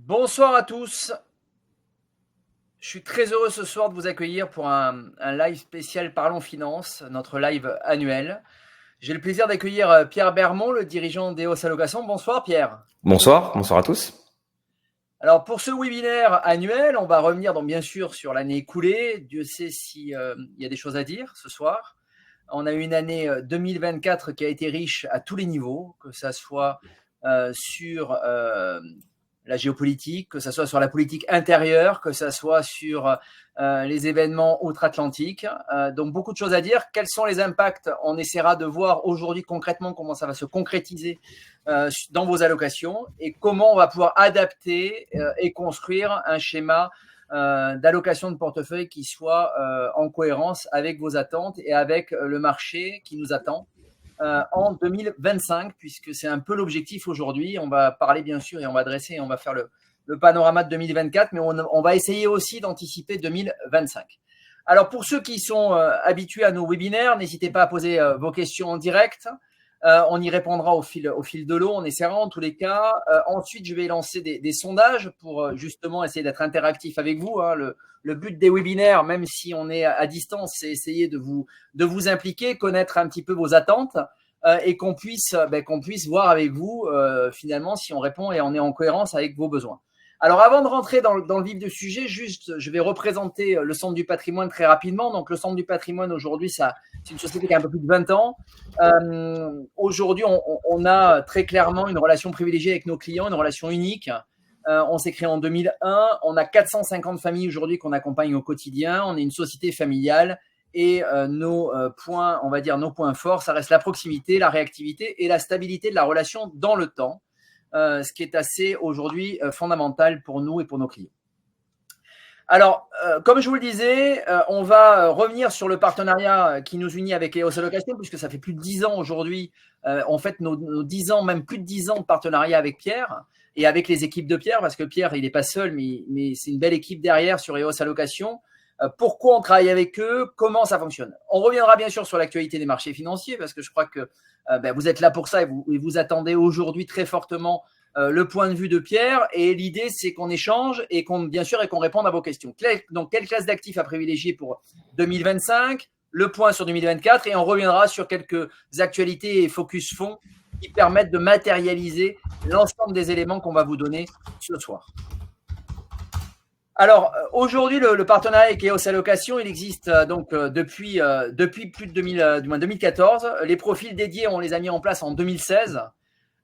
Bonsoir à tous. Je suis très heureux ce soir de vous accueillir pour un live spécial Parlons Finance, notre live annuel. J'ai le plaisir d'accueillir Pierre Bermond, le dirigeant d'EOS Allocation. Bonsoir Pierre. Bonsoir, bonsoir à tous. Alors pour ce webinaire annuel, on va revenir donc bien sûr sur l'année écoulée. Dieu sait s'il y a des choses à dire ce soir. On a eu une année 2024 qui a été riche à tous les niveaux, que ça soit sur la géopolitique, que ce soit sur la politique intérieure, que ce soit sur les événements outre-Atlantique. Donc beaucoup de choses à dire. Quels sont les impacts? On essaiera de voir aujourd'hui concrètement comment ça va se concrétiser dans vos allocations et comment on va pouvoir adapter et construire un schéma d'allocation de portefeuille qui soit en cohérence avec vos attentes et avec le marché qui nous attend en 2025, puisque c'est un peu l'objectif aujourd'hui. On va parler bien sûr et on va dresser, on va faire le panorama de 2024, mais on va essayer aussi d'anticiper 2025. Alors pour ceux qui sont habitués à nos webinaires, n'hésitez pas à poser vos questions en direct. On y répondra au fil de l'eau, on essaiera en tous les cas. Ensuite, je vais lancer des sondages pour justement essayer d'être interactif avec vous. Hein. Le but des webinaires, même si on est à distance, c'est essayer de vous impliquer, connaître un petit peu vos attentes et qu'on puisse voir avec vous finalement si on répond et on est en cohérence avec vos besoins. Alors, avant de rentrer dans le vif du sujet, juste, je vais représenter le Centre du patrimoine très rapidement. Donc, le Centre du patrimoine, aujourd'hui, c'est une société qui a un peu plus de 20 ans. Aujourd'hui, on a très clairement une relation privilégiée avec nos clients, une relation unique. On s'est créé en 2001. On a 450 familles aujourd'hui qu'on accompagne au quotidien. On est une société familiale et nos points, on va dire nos points forts, ça reste la proximité, la réactivité et la stabilité de la relation dans le temps. Ce qui est assez aujourd'hui fondamental pour nous et pour nos clients. Alors, comme je vous le disais, on va revenir sur le partenariat qui nous unit avec EOS Allocation, puisque ça fait plus de 10 ans aujourd'hui, on fête nos 10 ans, même plus de 10 ans de partenariat avec Pierre et avec les équipes de Pierre, parce que Pierre, il n'est pas seul, mais c'est une belle équipe derrière sur EOS Allocation. Pourquoi on travaille avec eux? Comment ça fonctionne? On reviendra bien sûr sur l'actualité des marchés financiers, parce que je crois que vous êtes là pour ça et vous attendez aujourd'hui très fortement le point de vue de Pierre. Et l'idée, c'est qu'on échange et bien sûr, qu'on réponde à vos questions. Donc, quelle classe d'actifs à privilégier pour 2025? Le point sur 2024 et on reviendra sur quelques actualités et focus fonds qui permettent de matérialiser l'ensemble des éléments qu'on va vous donner ce soir. Alors, aujourd'hui, le partenariat avec EOS Allocation, il existe donc depuis plus de 2014. Les profils dédiés, on les a mis en place en 2016.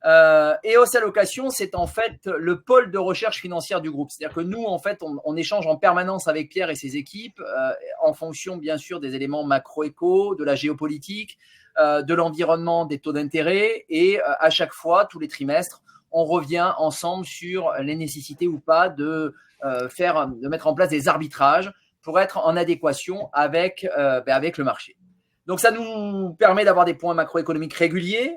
EOS Allocation, c'est en fait le pôle de recherche financière du groupe. C'est-à-dire que nous, en fait, on échange en permanence avec Pierre et ses équipes en fonction, bien sûr, des éléments macro-éco, de la géopolitique, de l'environnement, des taux d'intérêt. Et à chaque fois, tous les trimestres, on revient ensemble sur les nécessités ou pas de mettre en place des arbitrages pour être en adéquation avec le marché. Donc, ça nous permet d'avoir des points macroéconomiques réguliers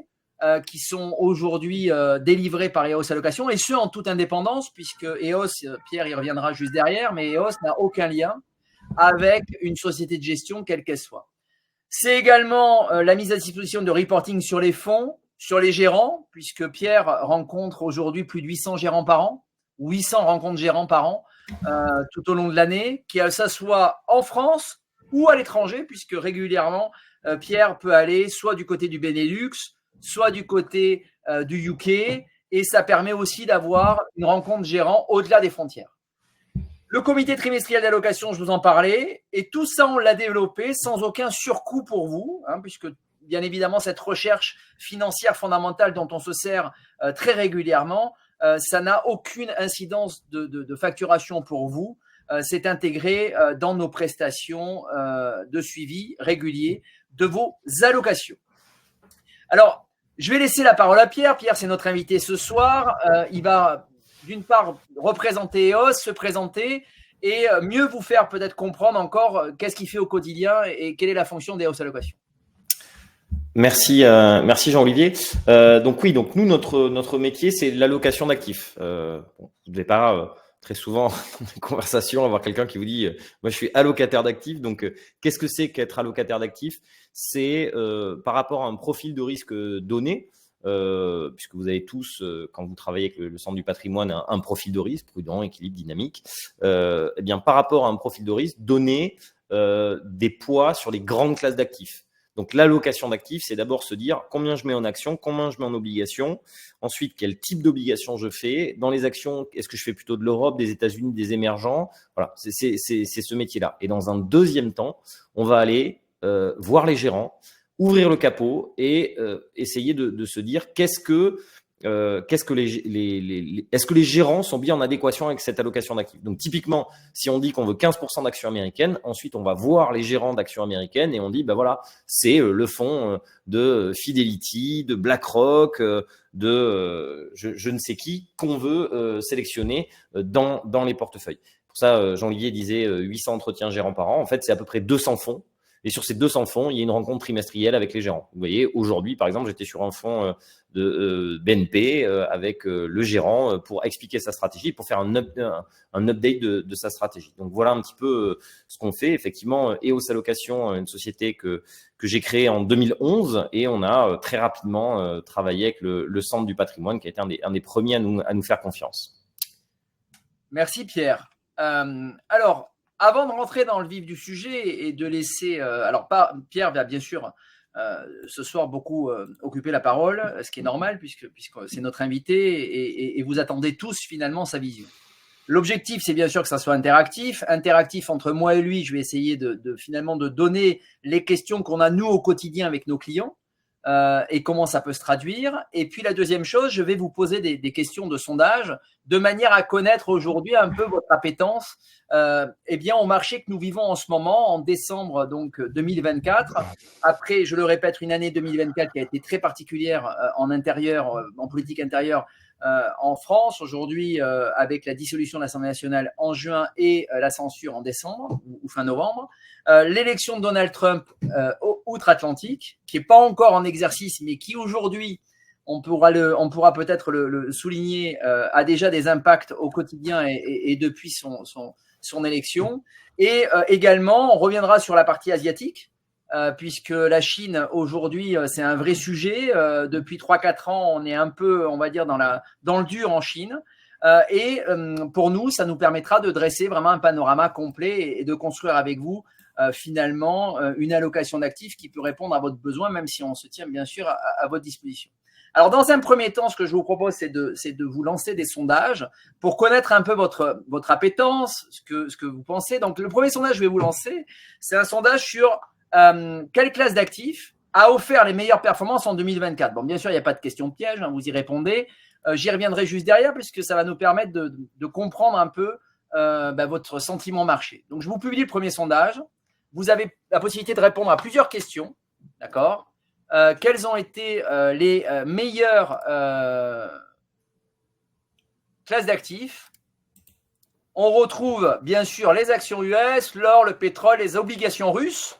qui sont aujourd'hui délivrés par EOS Allocation, et ce, en toute indépendance, puisque EOS, Pierre y reviendra juste derrière, mais EOS n'a aucun lien avec une société de gestion, quelle qu'elle soit. C'est également la mise à disposition de reporting sur les fonds, sur les gérants, puisque Pierre rencontre aujourd'hui plus de 800 gérants par an, 800 rencontres gérants par an tout au long de l'année, que ça soit en France ou à l'étranger, puisque régulièrement, Pierre peut aller soit du côté du Benelux, soit du côté du UK, et ça permet aussi d'avoir une rencontre gérant au-delà des frontières. Le comité trimestriel d'allocation, je vous en parlais, et tout ça, on l'a développé sans aucun surcoût pour vous, hein, puisque bien évidemment, cette recherche financière fondamentale dont on se sert très régulièrement, ça n'a aucune incidence de facturation pour vous. C'est intégré dans nos prestations de suivi régulier de vos allocations. Alors, je vais laisser la parole à Pierre. Pierre, c'est notre invité ce soir. Il va, d'une part, représenter EOS, se présenter et mieux vous faire peut-être comprendre encore qu'est-ce qu'il fait au quotidien et quelle est la fonction d'EOS Allocation. Merci Jean-Olivier. Donc nous, notre métier, c'est l'allocation d'actifs. Vous ne devez pas très souvent dans des conversations avoir quelqu'un qui vous dit moi je suis allocataire d'actifs. Donc qu'est-ce que c'est qu'être allocataire d'actifs? C'est par rapport à un profil de risque donné, puisque vous avez tous, quand vous travaillez avec le Centre du patrimoine, un profil de risque, prudent, équilibre, dynamique. Eh bien, par rapport à un profil de risque, donner des poids sur les grandes classes d'actifs. Donc, l'allocation d'actifs, c'est d'abord se dire combien je mets en actions, combien je mets en obligations. Ensuite, quel type d'obligations je fais. Dans les actions, est-ce que je fais plutôt de l'Europe, des États-Unis, des émergents? Voilà, c'est ce métier-là. Et dans un deuxième temps, on va aller voir les gérants, ouvrir le capot et essayer de se dire est-ce que les gérants sont bien en adéquation avec cette allocation d'actifs. Donc, typiquement, si on dit qu'on veut 15% d'actions américaines, ensuite, on va voir les gérants d'actions américaines et on dit, ben voilà, c'est le fonds de Fidelity, de BlackRock, de je ne sais qui qu'on veut sélectionner dans les portefeuilles. Pour ça, Jean-Olivier disait 800 entretiens gérants par an. En fait, c'est à peu près 200 fonds. Et sur ces 200 fonds, il y a une rencontre trimestrielle avec les gérants. Vous voyez, aujourd'hui, par exemple, j'étais sur un fonds de BNP avec le gérant pour expliquer sa stratégie, pour faire un update de sa stratégie. Donc, voilà un petit peu ce qu'on fait. Effectivement, EOS Allocation, une société que j'ai créée en 2011 et on a très rapidement travaillé avec le Centre du patrimoine qui a été un des premiers à nous faire confiance. Merci Pierre. Alors, avant de rentrer dans le vif du sujet et de laisser… Pierre va bien sûr ce soir beaucoup occuper la parole, ce qui est normal puisque c'est notre invité et vous attendez tous finalement sa vision. L'objectif, c'est bien sûr que ça soit interactif. Interactif entre moi et lui, je vais essayer finalement de donner les questions qu'on a nous au quotidien avec nos clients et comment ça peut se traduire. Et puis la deuxième chose, je vais vous poser des questions de sondage de manière à connaître aujourd'hui un peu votre appétence au marché que nous vivons en ce moment, en décembre donc 2024. Après, je le répète, une année 2024 qui a été très particulière en intérieur, en politique intérieure en France. Aujourd'hui, avec la dissolution de l'Assemblée nationale en juin et la censure en décembre ou fin novembre. L'élection de Donald Trump outre-Atlantique, qui n'est pas encore en exercice, mais qui aujourd'hui, on pourra peut-être le souligner, a déjà des impacts au quotidien et depuis son élection. Et également, on reviendra sur la partie asiatique, puisque la Chine, aujourd'hui, c'est un vrai sujet. Depuis 3-4 ans, on est un peu, on va dire, dans le dur en Chine. Pour nous, ça nous permettra de dresser vraiment un panorama complet et de construire avec vous finalement une allocation d'actifs qui peut répondre à votre besoin, même si on se tient bien sûr à votre disposition. Alors, dans un premier temps, ce que je vous propose, c'est de vous lancer des sondages pour connaître un peu votre appétence, ce que vous pensez. Donc, le premier sondage que je vais vous lancer, c'est un sondage sur quelle classe d'actifs a offert les meilleures performances en 2024. Bon, bien sûr, il n'y a pas de question piège, hein, vous y répondez. J'y reviendrai juste derrière puisque ça va nous permettre de comprendre un peu votre sentiment marché. Donc, je vous publie le premier sondage. Vous avez la possibilité de répondre à plusieurs questions. D'accord ? Quelles ont été les meilleures classes d'actifs? On retrouve bien sûr les actions US, l'or, le pétrole, les obligations russes,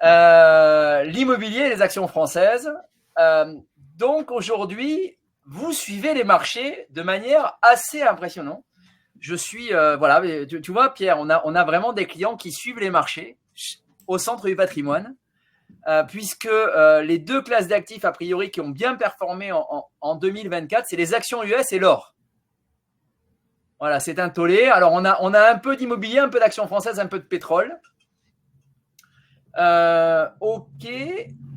l'immobilier et les actions françaises. Donc aujourd'hui, vous suivez les marchés de manière assez impressionnante. Je suis, tu vois Pierre, on a vraiment des clients qui suivent les marchés au Centre du patrimoine. Puisque les deux classes d'actifs a priori qui ont bien performé en 2024, c'est les actions US et l'or. Voilà, c'est un tollé. Alors, on a un peu d'immobilier, un peu d'actions françaises, un peu de pétrole. Ok.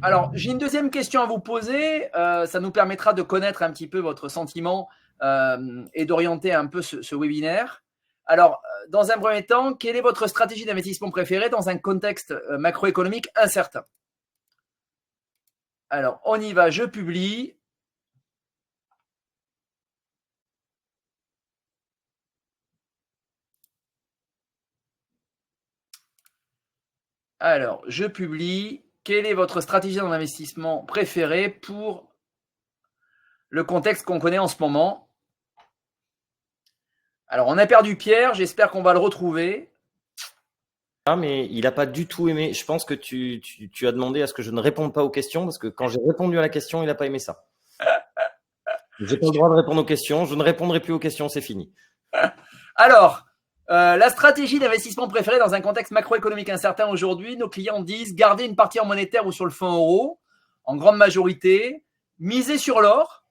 Alors, j'ai une deuxième question à vous poser. Ça nous permettra de connaître un petit peu votre sentiment et d'orienter un peu ce webinaire. Alors, dans un premier temps, quelle est votre stratégie d'investissement préférée dans un contexte macroéconomique incertain? Alors, on y va, je publie. Alors, je publie. Quelle est votre stratégie d'investissement préférée pour le contexte qu'on connaît en ce moment? Alors, on a perdu Pierre. J'espère qu'on va le retrouver. Ah, mais il n'a pas du tout aimé. Je pense que tu as demandé à ce que je ne réponde pas aux questions parce que quand j'ai répondu à la question, il n'a pas aimé ça. Je n'ai pas le droit de répondre aux questions. Je ne répondrai plus aux questions, c'est fini. Alors, la stratégie d'investissement préférée dans un contexte macroéconomique incertain aujourd'hui, nos clients disent garder une partie en monétaire ou sur le fonds euro, en grande majorité. Miser sur l'or,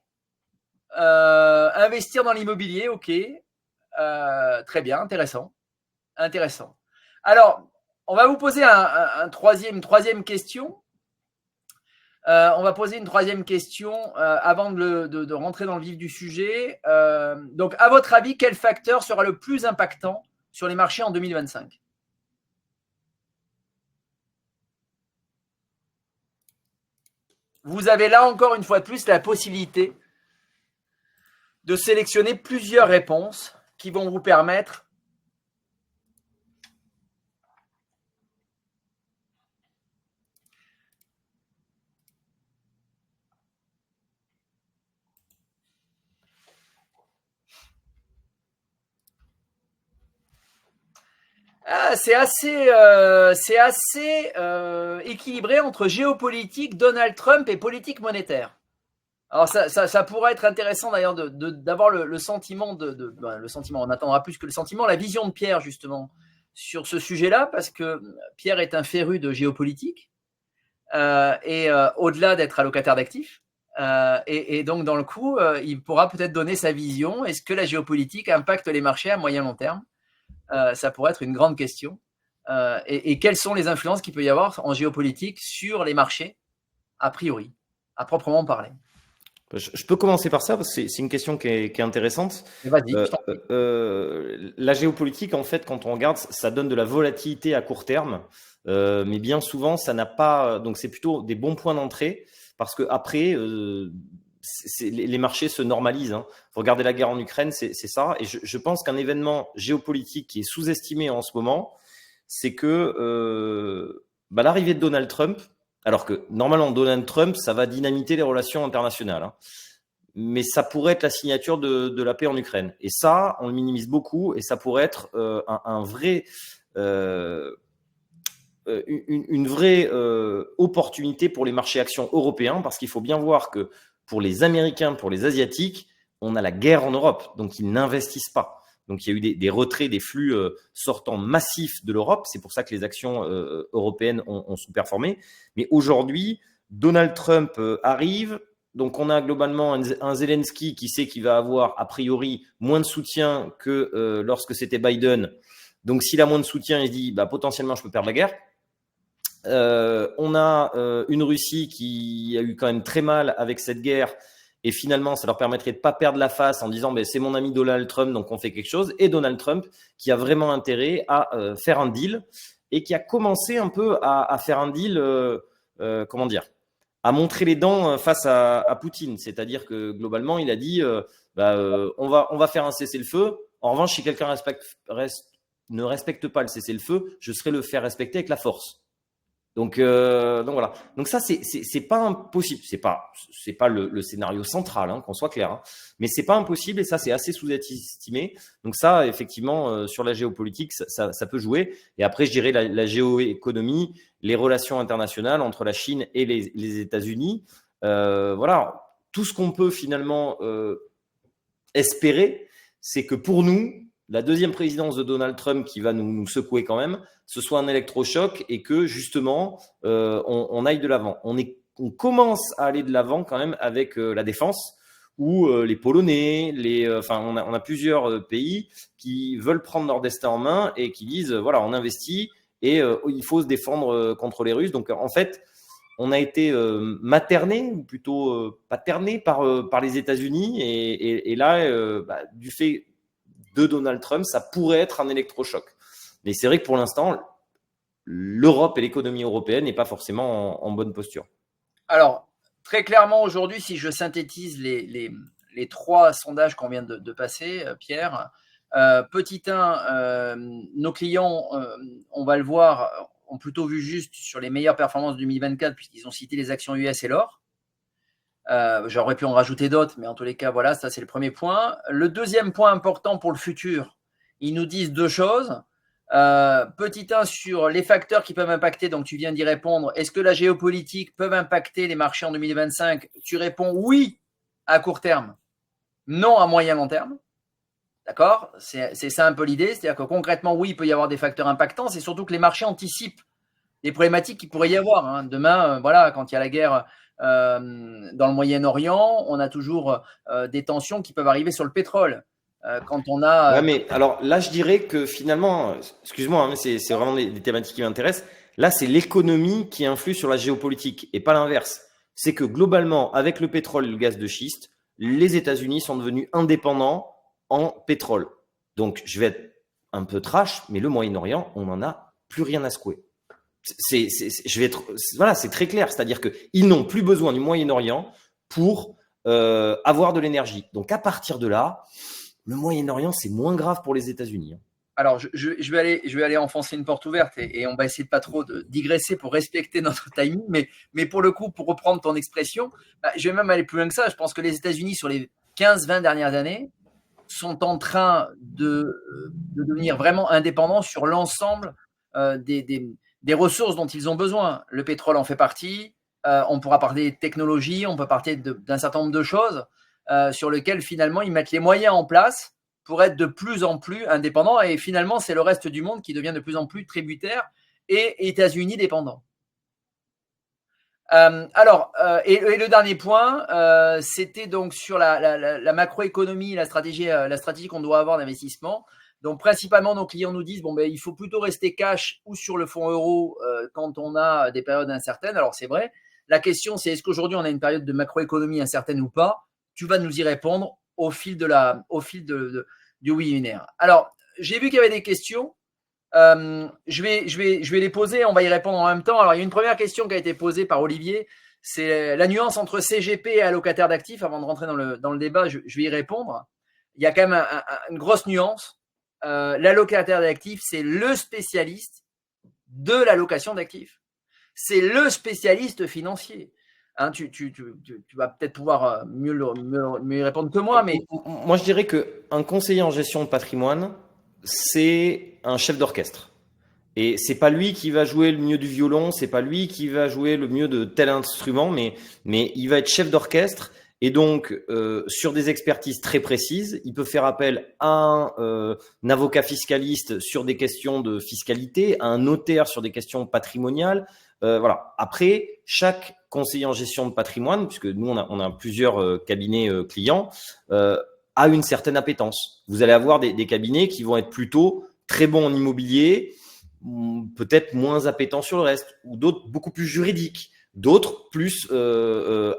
investir dans l'immobilier, ok. Très bien, intéressant. Alors, on va vous poser une troisième question. On va poser une troisième question avant de rentrer dans le vif du sujet. Donc, à votre avis, quel facteur sera le plus impactant sur les marchés en 2025 ? Vous avez là encore une fois de plus la possibilité de sélectionner plusieurs réponses qui vont vous permettre c'est assez équilibré entre géopolitique, Donald Trump et politique monétaire. Alors ça pourrait être intéressant d'ailleurs d'avoir le sentiment le sentiment, on attendra plus que le sentiment, la vision de Pierre justement sur ce sujet-là, parce que Pierre est un féru de géopolitique et au-delà d'être allocataire d'actifs. Et donc dans le coup, il pourra peut-être donner sa vision. Est-ce que la géopolitique impacte les marchés à moyen long terme ? Ça pourrait être une grande question. Et quelles sont les influences qu'il peut y avoir en géopolitique sur les marchés, a priori, à proprement parler ? Je peux commencer par ça parce que c'est une question qui est intéressante. Vas-y, la géopolitique, en fait, quand on regarde, ça donne de la volatilité à court terme, mais bien souvent, ça n'a pas. Donc, c'est plutôt des bons points d'entrée parce que après, les marchés se normalisent. Hein. Regardez la guerre en Ukraine, c'est ça. Et je pense qu'un événement géopolitique qui est sous-estimé en ce moment, c'est que l'arrivée de Donald Trump. Alors que normalement, Donald Trump, ça va dynamiter les relations internationales. Hein. Mais ça pourrait être la signature de la paix en Ukraine. Et ça, on le minimise beaucoup. Et ça pourrait être une vraie opportunité pour les marchés actions européens. Parce qu'il faut bien voir que pour les Américains, pour les Asiatiques, on a la guerre en Europe. Donc, ils n'investissent pas. Donc, il y a eu des retraits, des flux sortants massifs de l'Europe. C'est pour ça que les actions européennes ont sous-performé. Mais aujourd'hui, Donald Trump arrive. Donc, on a globalement un Zelensky qui sait qu'il va avoir, a priori, moins de soutien que lorsque c'était Biden. Donc, s'il a moins de soutien, il se dit potentiellement, je peux perdre la guerre. On a une Russie qui a eu quand même très mal avec cette guerre. Et finalement, ça leur permettrait de ne pas perdre la face en disant c'est mon ami Donald Trump, donc on fait quelque chose. Et Donald Trump qui a vraiment intérêt à faire un deal et qui a commencé un peu à faire un deal, à montrer les dents face à Poutine. C'est-à-dire que globalement, il a dit on va faire un cessez-le-feu. En revanche, si quelqu'un ne respecte pas le cessez-le-feu, je serai le faire respecter avec la force. Donc voilà. Donc ça, c'est pas impossible. C'est pas le scénario central, hein, qu'on soit clair. Hein. Mais c'est pas impossible et ça, c'est assez sous-estimé. Donc ça, effectivement, sur la géopolitique, ça peut jouer. Et après, je dirais la géoéconomie, les relations internationales entre la Chine et les États-Unis. Voilà. Tout ce qu'on peut finalement espérer, c'est que pour nous, la deuxième présidence de Donald Trump qui va nous secouer quand même, ce soit un électrochoc et que justement on aille de l'avant. On commence à aller de l'avant quand même avec la défense où les Polonais, on a plusieurs pays qui veulent prendre leur destin en main et qui disent voilà, on investit et il faut se défendre contre les Russes. Donc en fait, on a été materné ou plutôt paterné par les États-Unis et là, du fait de Donald Trump, ça pourrait être un électrochoc. Mais c'est vrai que pour l'instant, l'Europe et l'économie européenne n'est pas forcément en bonne posture. Alors, très clairement, aujourd'hui, si je synthétise les trois sondages qu'on vient de passer, Pierre, petit 1, nos clients, on va le voir, ont plutôt vu juste sur les meilleures performances de 2024 puisqu'ils ont cité les actions US et l'or. J'aurais pu en rajouter d'autres, mais en tous les cas, voilà, ça c'est le premier point. Le deuxième point important pour le futur, ils nous disent deux choses. Petit 1 sur les facteurs qui peuvent impacter, donc tu viens d'y répondre. Est-ce que la géopolitique peut impacter les marchés en 2025 ? Tu réponds oui à court terme, non à moyen long terme. D'accord ? C'est ça un peu l'idée, c'est-à-dire que concrètement, oui, il peut y avoir des facteurs impactants, c'est surtout que les marchés anticipent les problématiques qu'il pourrait y avoir. Hein. Demain, voilà, quand il y a la guerre dans le Moyen-Orient, on a toujours des tensions qui peuvent arriver sur le pétrole. Quand on a. Ouais, mais alors là, je dirais que finalement, excuse-moi, hein, mais c'est vraiment des thématiques qui m'intéressent. Là, c'est l'économie qui influe sur la géopolitique et pas l'inverse. C'est que globalement, avec le pétrole et le gaz de schiste, les États-Unis sont devenus indépendants en pétrole. Donc, je vais être un peu trash, mais le Moyen-Orient, on n'en a plus rien à secouer. Voilà, c'est très clair. C'est-à-dire qu'ils n'ont plus besoin du Moyen-Orient pour avoir de l'énergie. Donc, à partir de là, le Moyen-Orient, c'est moins grave pour les États-Unis. Alors, je vais aller enfoncer une porte ouverte et on va essayer de pas trop de digresser pour respecter notre timing. Mais pour le coup, pour reprendre ton expression, je vais même aller plus loin que ça. Je pense que les États-Unis, sur les 15-20 dernières années, sont en train de devenir vraiment indépendants sur l'ensemble des ressources dont ils ont besoin. Le pétrole en fait partie. On pourra parler de technologie, on peut parler d'un certain nombre de choses sur lesquelles finalement ils mettent les moyens en place pour être de plus en plus indépendants. Et finalement, c'est le reste du monde qui devient de plus en plus tributaire et États-Unis dépendant. Et le dernier point, c'était donc sur la macroéconomie, la stratégie qu'on doit avoir d'investissement. Donc, principalement, nos clients nous disent il faut plutôt rester cash ou sur le fonds euro quand on a des périodes incertaines. Alors, c'est vrai. La question, c'est est-ce qu'aujourd'hui, on a une période de macroéconomie incertaine ou pas? Tu vas nous y répondre au fil du webinaire. Alors, j'ai vu qu'il y avait des questions. Je vais les poser, on va y répondre en même temps. Alors, il y a une première question qui a été posée par Olivier, c'est la nuance entre CGP et allocataire d'actifs. Avant de rentrer dans le débat, je vais y répondre. Il y a quand même une grosse nuance. L'allocataire d'actifs, c'est le spécialiste de l'allocation d'actifs. C'est le spécialiste financier. Hein, tu vas peut-être pouvoir mieux y répondre que moi. Mais moi, je dirais qu'un conseiller en gestion de patrimoine, c'est un chef d'orchestre. Et c'est pas lui qui va jouer le mieux du violon, c'est pas lui qui va jouer le mieux de tel instrument, mais il va être chef d'orchestre. Et donc, sur des expertises très précises, il peut faire appel à un avocat fiscaliste sur des questions de fiscalité, à un notaire sur des questions patrimoniales. Voilà. Après, chaque conseiller en gestion de patrimoine, puisque nous, on a plusieurs cabinets clients, a une certaine appétence. Vous allez avoir des cabinets qui vont être plutôt très bons en immobilier, peut-être moins appétents sur le reste, ou d'autres beaucoup plus juridiques, d'autres plus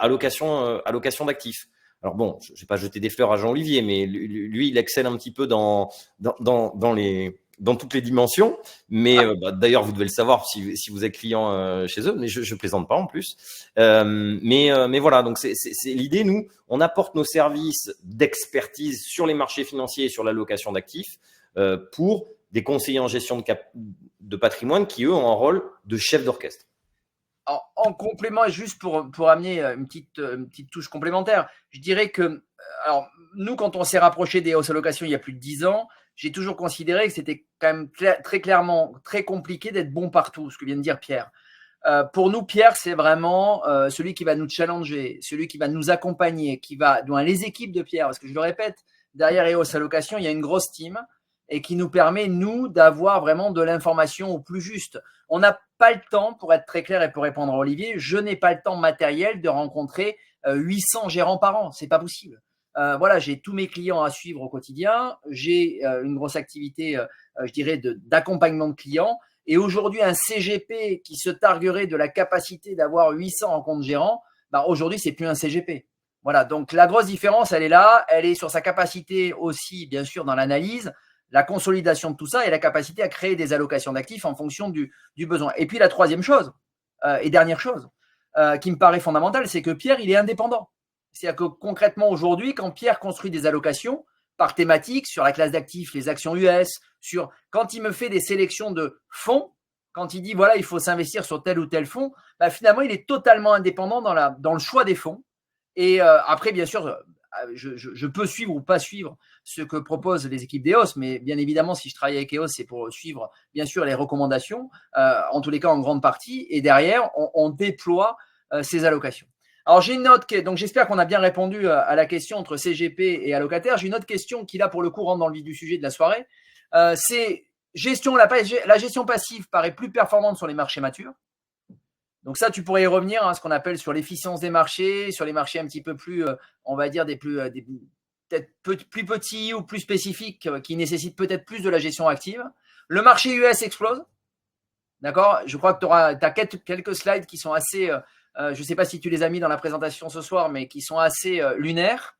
allocation d'actifs. Alors bon, je ne vais pas jeter des fleurs à Jean-Olivier, mais lui, il excelle un petit peu dans toutes les dimensions. Mais d'ailleurs, vous devez le savoir si vous êtes client chez eux, mais je plaisante pas en plus. Mais voilà, donc c'est l'idée. Nous, on apporte nos services d'expertise sur les marchés financiers et sur l'allocation d'actifs pour des conseillers en gestion de patrimoine qui, eux, ont un rôle de chef d'orchestre. En complément, et juste pour amener une petite touche complémentaire, je dirais que nous, quand on s'est rapproché des hausses allocations il y a plus de 10 ans, j'ai toujours considéré que c'était quand même très clairement très compliqué d'être bon partout, ce que vient de dire Pierre. Pour nous, Pierre, c'est vraiment celui qui va nous challenger, celui qui va nous accompagner, dans les équipes de Pierre, parce que je le répète, derrière les hausses allocations, il y a une grosse team et qui nous permet, nous, d'avoir vraiment de l'information au plus juste. On n'a pas le temps, pour être très clair et pour répondre à Olivier, je n'ai pas le temps matériel de rencontrer 800 gérants par an. C'est pas possible. Voilà, j'ai tous mes clients à suivre au quotidien. J'ai une grosse activité, je dirais, d'accompagnement de clients. Et aujourd'hui, un CGP qui se targuerait de la capacité d'avoir 800 rencontres gérants, aujourd'hui, c'est plus un CGP. Voilà, donc la grosse différence, elle est là. Elle est sur sa capacité aussi, bien sûr, dans l'analyse, la consolidation de tout ça et la capacité à créer des allocations d'actifs en fonction du besoin. Et puis la troisième chose, et dernière chose, qui me paraît fondamentale, c'est que Pierre, il est indépendant. C'est-à-dire que concrètement, aujourd'hui, quand Pierre construit des allocations par thématique, sur la classe d'actifs, les actions US, quand il me fait des sélections de fonds, quand il dit, voilà, il faut s'investir sur tel ou tel fonds, finalement, il est totalement indépendant dans le choix des fonds. Et après, bien sûr, je peux suivre ou pas suivre ce que proposent les équipes d'EOS, mais bien évidemment, si je travaille avec EOS, c'est pour suivre, bien sûr, les recommandations, en tous les cas en grande partie, et derrière, on déploie ces allocations. Alors, j'ai une note, donc j'espère qu'on a bien répondu à la question entre CGP et allocataire. J'ai une autre question qui, là, pour le coup, rentre dans le vif du sujet de la soirée. C'est la gestion passive paraît plus performante sur les marchés matures. Donc ça, tu pourrais y revenir, ce qu'on appelle sur l'efficience des marchés, sur les marchés un petit peu plus, on va dire, peut-être plus petits ou plus spécifiques, qui nécessitent peut-être plus de la gestion active. Le marché US explose. D'accord? Je crois que tu as quelques slides qui sont assez, je ne sais pas si tu les as mis dans la présentation ce soir, mais qui sont assez lunaires.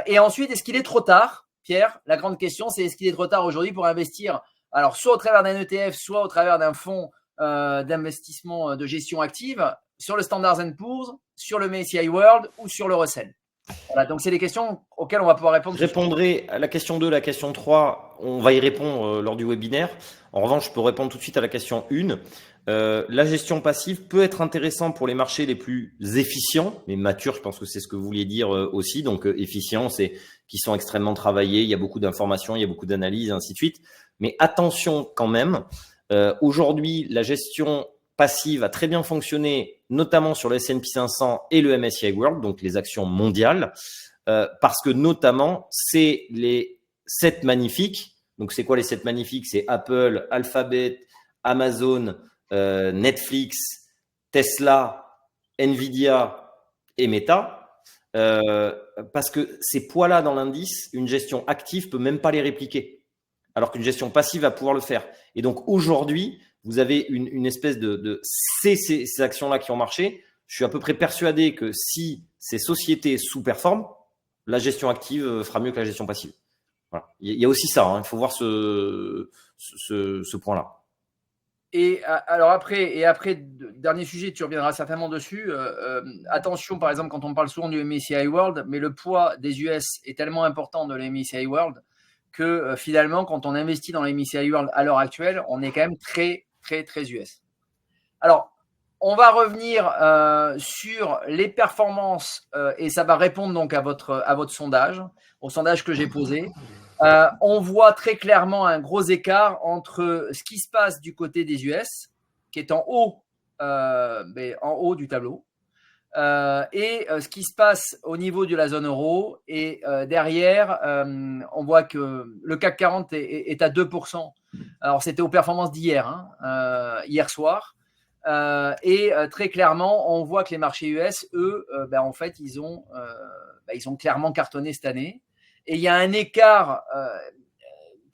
Et ensuite, est-ce qu'il est trop tard, Pierre? La grande question, c'est est-ce qu'il est trop tard aujourd'hui pour investir, alors soit au travers d'un ETF, soit au travers d'un fonds d'investissement de gestion active sur le Standard & Poor's, sur le MSCI World ou sur le Russell? Voilà, donc c'est des questions auxquelles on va pouvoir répondre. Je répondrai à la question 2, la question 3, on va y répondre lors du webinaire. En revanche, je peux répondre tout de suite à la question 1. La gestion passive peut être intéressante pour les marchés les plus efficients, mais matures, je pense que c'est ce que vous vouliez dire aussi. Donc efficients, c'est qui sont extrêmement travaillés, il y a beaucoup d'informations, il y a beaucoup d'analyses, et ainsi de suite. Mais attention quand même, aujourd'hui, la gestion passive a très bien fonctionné, notamment sur le S&P 500 et le MSCI World, donc les actions mondiales, parce que notamment, c'est les 7 magnifiques. Donc, c'est quoi les 7 magnifiques? C'est Apple, Alphabet, Amazon, Netflix, Tesla, Nvidia et Meta. Parce que ces poids-là dans l'indice, une gestion active peut même pas les répliquer, alors qu'une gestion passive va pouvoir le faire. Et donc, aujourd'hui, vous avez une espèce de ces actions-là qui ont marché. Je suis à peu près persuadé que si ces sociétés sous-performent, la gestion active fera mieux que la gestion passive. Voilà. Il y a aussi ça, il faut voir ce point-là. Et alors après, dernier sujet, tu reviendras certainement dessus. Attention, par exemple, quand on parle souvent du MSCI World, mais le poids des US est tellement important de l'MSCI World que finalement, quand on investit dans l'MSCI World à l'heure actuelle, on est quand même très, très, très US. Alors, on va revenir sur les performances et ça va répondre donc à votre sondage, au sondage que j'ai posé. On voit très clairement un gros écart entre ce qui se passe du côté des US, qui est en haut du tableau, et ce qui se passe au niveau de la zone euro. Et derrière, on voit que le CAC 40 est à 2%. Alors, c'était aux performances d'hier, hier soir. Et très clairement, on voit que les marchés US, eux, en fait, ils ont clairement cartonné cette année. Et il y a un écart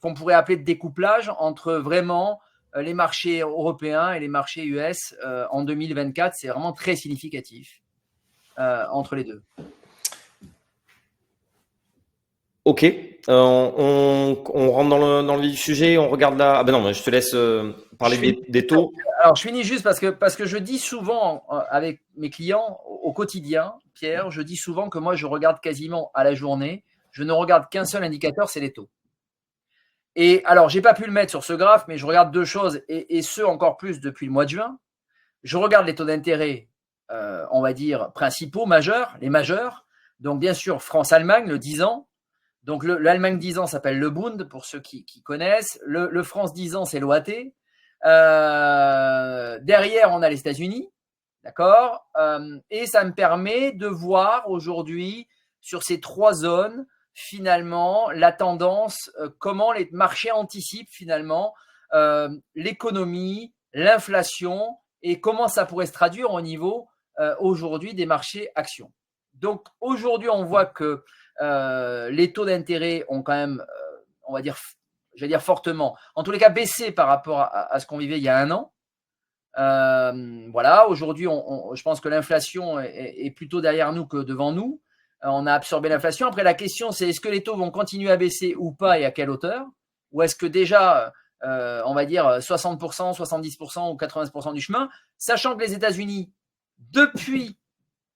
qu'on pourrait appeler de découplage entre vraiment les marchés européens et les marchés US en 2024. C'est vraiment très significatif entre les deux. Ok, on rentre dans le vif du sujet, on regarde là. Ah ben non, je te laisse parler des taux. Alors, je finis juste parce que je dis souvent avec mes clients au quotidien, Pierre, je dis souvent que moi, je regarde quasiment à la journée. Je ne regarde qu'un seul indicateur, c'est les taux. Et alors, je n'ai pas pu le mettre sur ce graphe, mais je regarde deux choses, et ce encore plus depuis le mois de juin. Je regarde les taux d'intérêt, on va dire, principaux, majeurs, les majeurs. Donc, bien sûr, France-Allemagne, le 10 ans. Donc, l'Allemagne 10 ans s'appelle le Bund, pour ceux qui connaissent. Le France 10 ans, c'est l'OAT. Derrière, on a les États-Unis. D'accord? Et ça me permet de voir aujourd'hui, sur ces trois zones, finalement, la tendance, comment les marchés anticipent finalement l'économie, l'inflation et comment ça pourrait se traduire au niveau aujourd'hui des marchés actions. Donc aujourd'hui, on voit que les taux d'intérêt ont quand même, on va dire, j'allais dire fortement, en tous les cas baissé par rapport à ce qu'on vivait il y a un an. Voilà, aujourd'hui, je pense que l'inflation est plutôt derrière nous que devant nous. On a absorbé l'inflation. Après, la question, c'est est-ce que les taux vont continuer à baisser ou pas et à quelle hauteur? Ou est-ce que déjà, on va dire 60%, 70% ou 80% du chemin, sachant que les États-Unis, depuis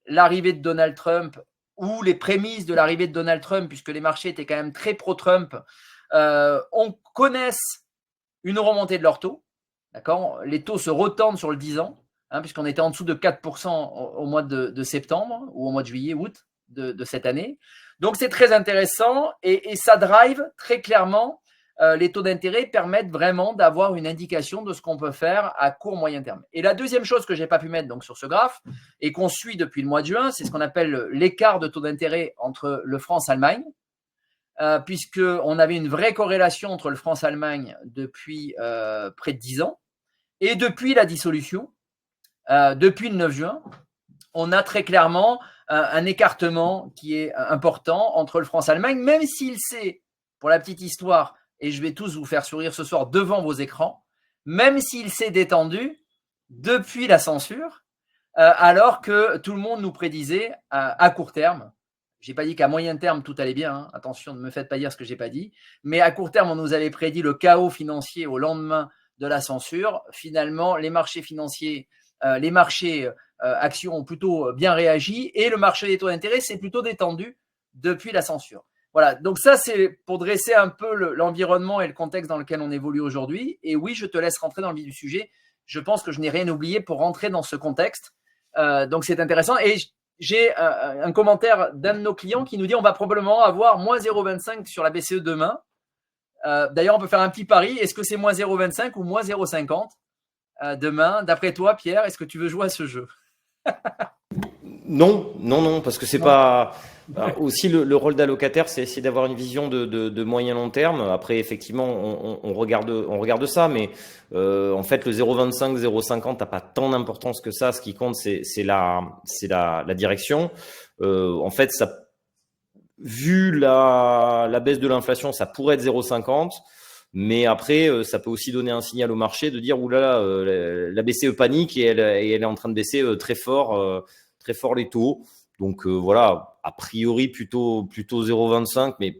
l'arrivée de Donald Trump ou les prémices de l'arrivée de Donald Trump, puisque les marchés étaient quand même très pro-Trump, on connaisse une remontée de leurs taux. D'accord? Les taux se retendent sur le 10 ans, puisqu'on était en dessous de 4% au mois de septembre ou au mois de juillet, août de cette année. Donc, c'est très intéressant et ça drive très clairement. Les taux d'intérêt permettent vraiment d'avoir une indication de ce qu'on peut faire à court, moyen terme. Et la deuxième chose que je n'ai pas pu mettre donc, sur ce graphe et qu'on suit depuis le mois de juin, c'est ce qu'on appelle l'écart de taux d'intérêt entre le France-Allemagne. Puisqu'on avait une vraie corrélation entre le France-Allemagne depuis près de 10 ans. Et depuis la dissolution, depuis le 9 juin, on a très clairement un écartement qui est important entre le France-Allemagne, même s'il s'est, pour la petite histoire, et je vais tous vous faire sourire ce soir devant vos écrans, même s'il s'est détendu depuis la censure, alors que tout le monde nous prédisait à court terme, je n'ai pas dit qu'à moyen terme tout allait bien, hein, attention, ne me faites pas dire ce que je n'ai pas dit, mais à court terme on nous avait prédit le chaos financier au lendemain de la censure. Finalement, les marchés financiers, les marchés actions ont plutôt bien réagi et le marché des taux d'intérêt s'est plutôt détendu depuis la censure. Voilà, donc ça c'est pour dresser un peu l'environnement et le contexte dans lequel on évolue aujourd'hui. Et oui, je te laisse rentrer dans le vif du sujet. Je pense que je n'ai rien oublié pour rentrer dans ce contexte. Donc c'est intéressant. Et j'ai un commentaire d'un de nos clients qui nous dit on va probablement avoir moins 0,25 sur la BCE demain. D'ailleurs, on peut faire un petit pari. Est-ce que c'est moins 0,25 ou moins 0,50 demain? D'après toi, Pierre, est-ce que tu veux jouer à ce jeu? Non, parce que c'est pas. Aussi, le rôle d'allocataire, c'est essayer d'avoir une vision de moyen long terme. Après, effectivement, on regarde ça, mais en fait, le 0,25, 0,50 n'a pas tant d'importance que ça. Ce qui compte, c'est la direction. En fait, vu la baisse de l'inflation, ça pourrait être 0,50. Mais après, ça peut aussi donner un signal au marché de dire oulala, la BCE panique et elle est en train de baisser très fort les taux. Donc voilà, a priori plutôt 0,25, mais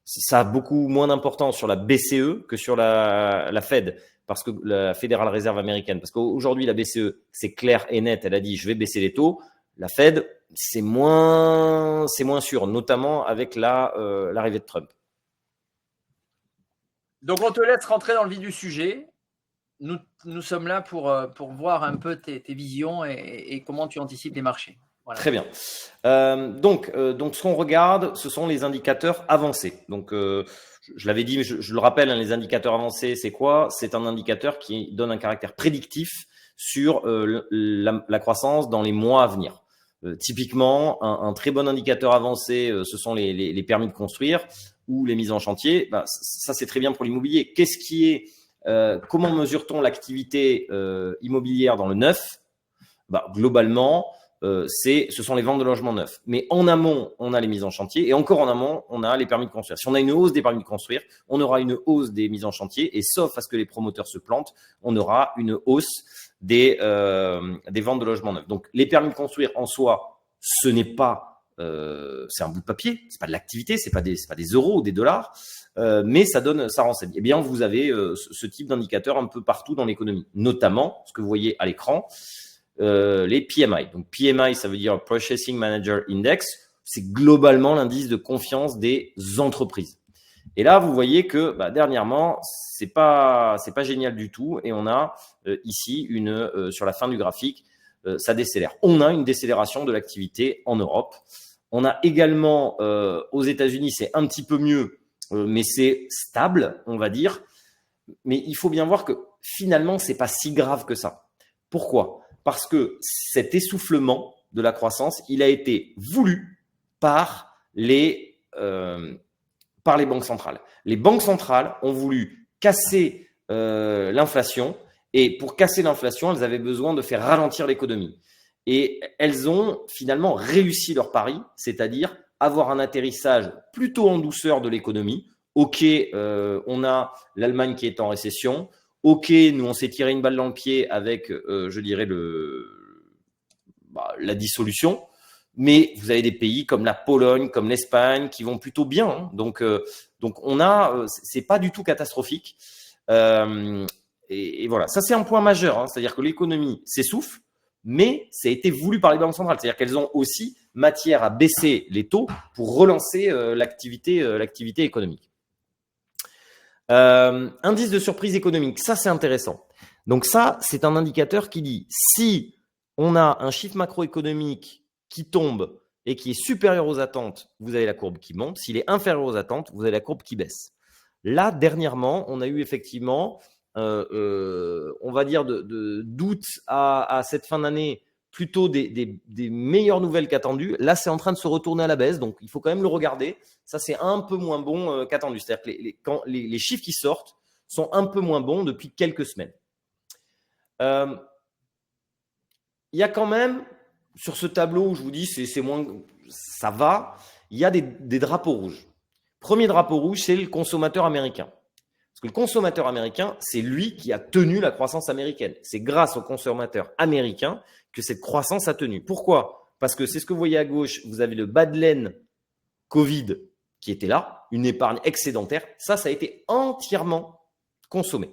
ça a beaucoup moins d'importance sur la BCE que sur la Fed, parce que la Federal Reserve américaine. Parce qu'aujourd'hui, la BCE, c'est clair et net, elle a dit je vais baisser les taux. La Fed, c'est moins sûr, notamment avec l'arrivée de Trump. Donc, on te laisse rentrer dans le vif du sujet. Nous sommes là pour voir un peu tes visions et comment tu anticipes les marchés. Voilà. Très bien. Donc, ce qu'on regarde, ce sont les indicateurs avancés. Donc, je l'avais dit, mais je le rappelle, hein, les indicateurs avancés, c'est quoi? C'est un indicateur qui donne un caractère prédictif sur la croissance dans les mois à venir. Typiquement, un très bon indicateur avancé, ce sont les permis de construire ou les mises en chantier. Ben, ça, c'est très bien pour l'immobilier. Comment mesure-t-on l'activité immobilière dans le neuf? Ben, globalement, ce sont les ventes de logements neufs. Mais en amont, on a les mises en chantier et encore en amont, on a les permis de construire. Si on a une hausse des permis de construire, on aura une hausse des mises en chantier et sauf à ce que les promoteurs se plantent, on aura une hausse des ventes de logements neufs. Donc, les permis de construire en soi, ce n'est pas, c'est un bout de papier, c'est pas de l'activité, c'est pas des euros ou des dollars, mais ça renseigne. Eh bien, vous avez ce type d'indicateur un peu partout dans l'économie, notamment ce que vous voyez à l'écran. Les PMI. Donc PMI, ça veut dire Purchasing Manager Index. C'est globalement l'indice de confiance des entreprises. Et là, vous voyez que dernièrement, c'est pas génial du tout. Et on a ici sur la fin du graphique, ça décélère. On a une décélération de l'activité en Europe. On a également aux États-Unis, c'est un petit peu mieux, mais c'est stable, on va dire. Mais il faut bien voir que finalement, c'est pas si grave que ça. Pourquoi ? Parce que cet essoufflement de la croissance, il a été voulu par les banques centrales. Les banques centrales ont voulu casser l'inflation et pour casser l'inflation, elles avaient besoin de faire ralentir l'économie. Et elles ont finalement réussi leur pari, c'est-à-dire avoir un atterrissage plutôt en douceur de l'économie. Ok, on a l'Allemagne qui est en récession. Ok, nous on s'est tiré une balle dans le pied avec, je dirais, la dissolution, mais vous avez des pays comme la Pologne, comme l'Espagne qui vont plutôt bien. Hein. Donc c'est pas du tout catastrophique. Et voilà, ça c'est un point majeur. Hein. C'est-à-dire que l'économie s'essouffle, mais ça a été voulu par les banques centrales. C'est-à-dire qu'elles ont aussi matière à baisser les taux pour relancer l'activité économique. Indice de surprise économique, ça c'est intéressant. Donc ça, c'est un indicateur qui dit si on a un chiffre macroéconomique qui tombe et qui est supérieur aux attentes, vous avez la courbe qui monte. S'il est inférieur aux attentes, vous avez la courbe qui baisse. Là, dernièrement, on a eu effectivement, on va dire d'août à cette fin d'année, plutôt des meilleures nouvelles qu'attendues. Là, c'est en train de se retourner à la baisse, donc il faut quand même le regarder. Ça, c'est un peu moins bon qu'attendu. C'est-à-dire que quand les chiffres qui sortent sont un peu moins bons depuis quelques semaines. il y a quand même, sur ce tableau où je vous dis, c'est moins, ça va, il y a des drapeaux rouges. Premier drapeau rouge, c'est le consommateur américain. Parce que le consommateur américain, c'est lui qui a tenu la croissance américaine. C'est grâce au consommateur américain que cette croissance a tenu. Pourquoi? Parce que c'est ce que vous voyez à gauche, vous avez le bas de laine Covid qui était là, une épargne excédentaire. Ça a été entièrement consommé.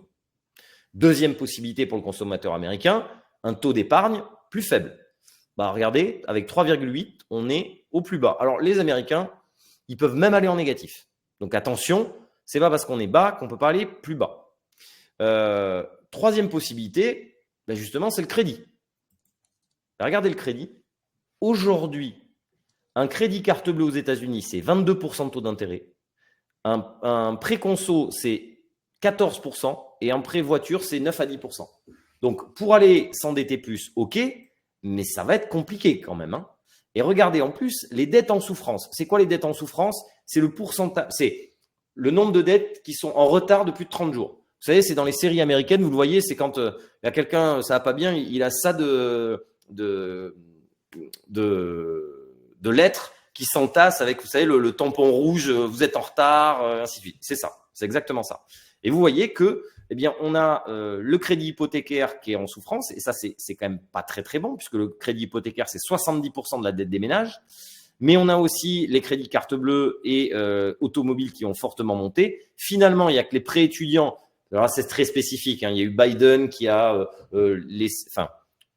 Deuxième possibilité pour le consommateur américain, un taux d'épargne plus faible. Regardez, avec 3,8, on est au plus bas. Alors, les Américains, ils peuvent même aller en négatif. Donc, attention, ce n'est pas parce qu'on est bas qu'on ne peut pas aller plus bas. Troisième possibilité, justement, c'est le crédit. Regardez le crédit. Aujourd'hui, un crédit carte bleue aux États-Unis, c'est 22% de taux d'intérêt. Un prêt conso, c'est 14%. Et un prêt voiture, c'est 9 à 10%. Donc, pour aller s'endetter plus, OK, mais ça va être compliqué quand même. Et regardez, en plus, les dettes en souffrance. C'est quoi les dettes en souffrance? C'est le pourcentage, c'est le nombre de dettes qui sont en retard de plus de 30 jours. Vous savez, c'est dans les séries américaines, vous le voyez, c'est quand il y a quelqu'un, ça va pas bien, il a ça de lettres qui s'entassent avec, vous savez, le tampon rouge, vous êtes en retard, ainsi de suite. C'est ça, c'est exactement ça. Et vous voyez que, on a le crédit hypothécaire qui est en souffrance, et ça, c'est quand même pas très, très bon, puisque le crédit hypothécaire, c'est 70% de la dette des ménages. Mais on a aussi les crédits carte bleue et automobiles qui ont fortement monté. Finalement, il n'y a que les prêts étudiants. Alors là, c'est très spécifique. Il y a eu Biden qui a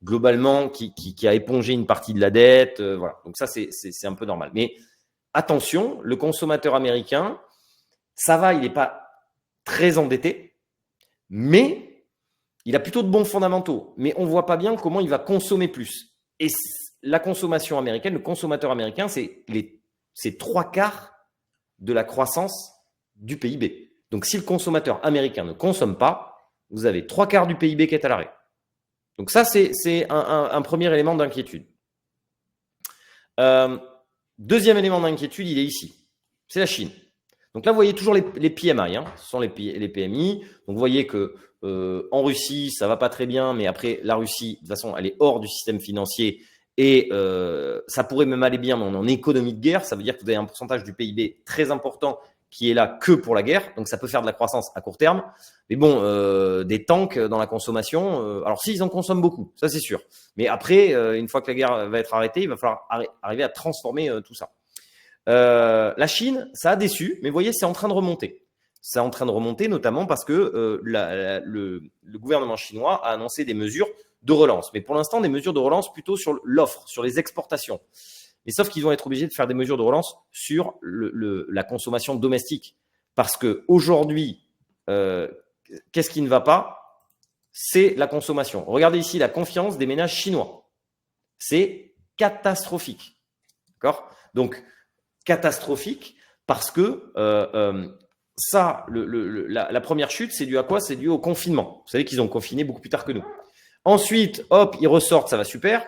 globalement, qui a épongé une partie de la dette. Voilà. Donc ça, c'est un peu normal. Mais attention, le consommateur américain, ça va, il n'est pas très endetté, mais il a plutôt de bons fondamentaux. Mais on ne voit pas bien comment il va consommer plus. Et la consommation américaine, le consommateur américain, c'est 3/4 de la croissance du PIB. Donc, si le consommateur américain ne consomme pas, vous avez 3/4 du PIB qui est à l'arrêt. Donc, ça, c'est un premier élément d'inquiétude. Deuxième élément d'inquiétude, il est ici. C'est la Chine. Donc là, vous voyez toujours les PMI. Ce sont les PMI. Donc, vous voyez que en Russie, ça ne va pas très bien. Mais après, la Russie, de toute façon, elle est hors du système financier. Et ça pourrait même aller bien, mais on est en économie de guerre. Ça veut dire que vous avez un pourcentage du PIB très important qui est là que pour la guerre. Donc, ça peut faire de la croissance à court terme. Mais bon, des tanks dans la consommation, alors si, ils en consomment beaucoup, ça c'est sûr. Mais après, une fois que la guerre va être arrêtée, il va falloir arriver à transformer tout ça. La Chine, ça a déçu, mais vous voyez, c'est en train de remonter. C'est en train de remonter notamment parce que le gouvernement chinois a annoncé des mesures de relance. Mais pour l'instant, des mesures de relance plutôt sur l'offre, sur les exportations. Mais sauf qu'ils vont être obligés de faire des mesures de relance sur la consommation domestique. Parce qu'aujourd'hui, qu'est-ce qui ne va pas? C'est la consommation. Regardez ici la confiance des ménages chinois. C'est catastrophique. D'accord? Donc, catastrophique parce que la première chute, c'est dû à quoi? C'est dû au confinement. Vous savez qu'ils ont confiné beaucoup plus tard que nous. Ensuite, hop, ils ressortent, ça va super.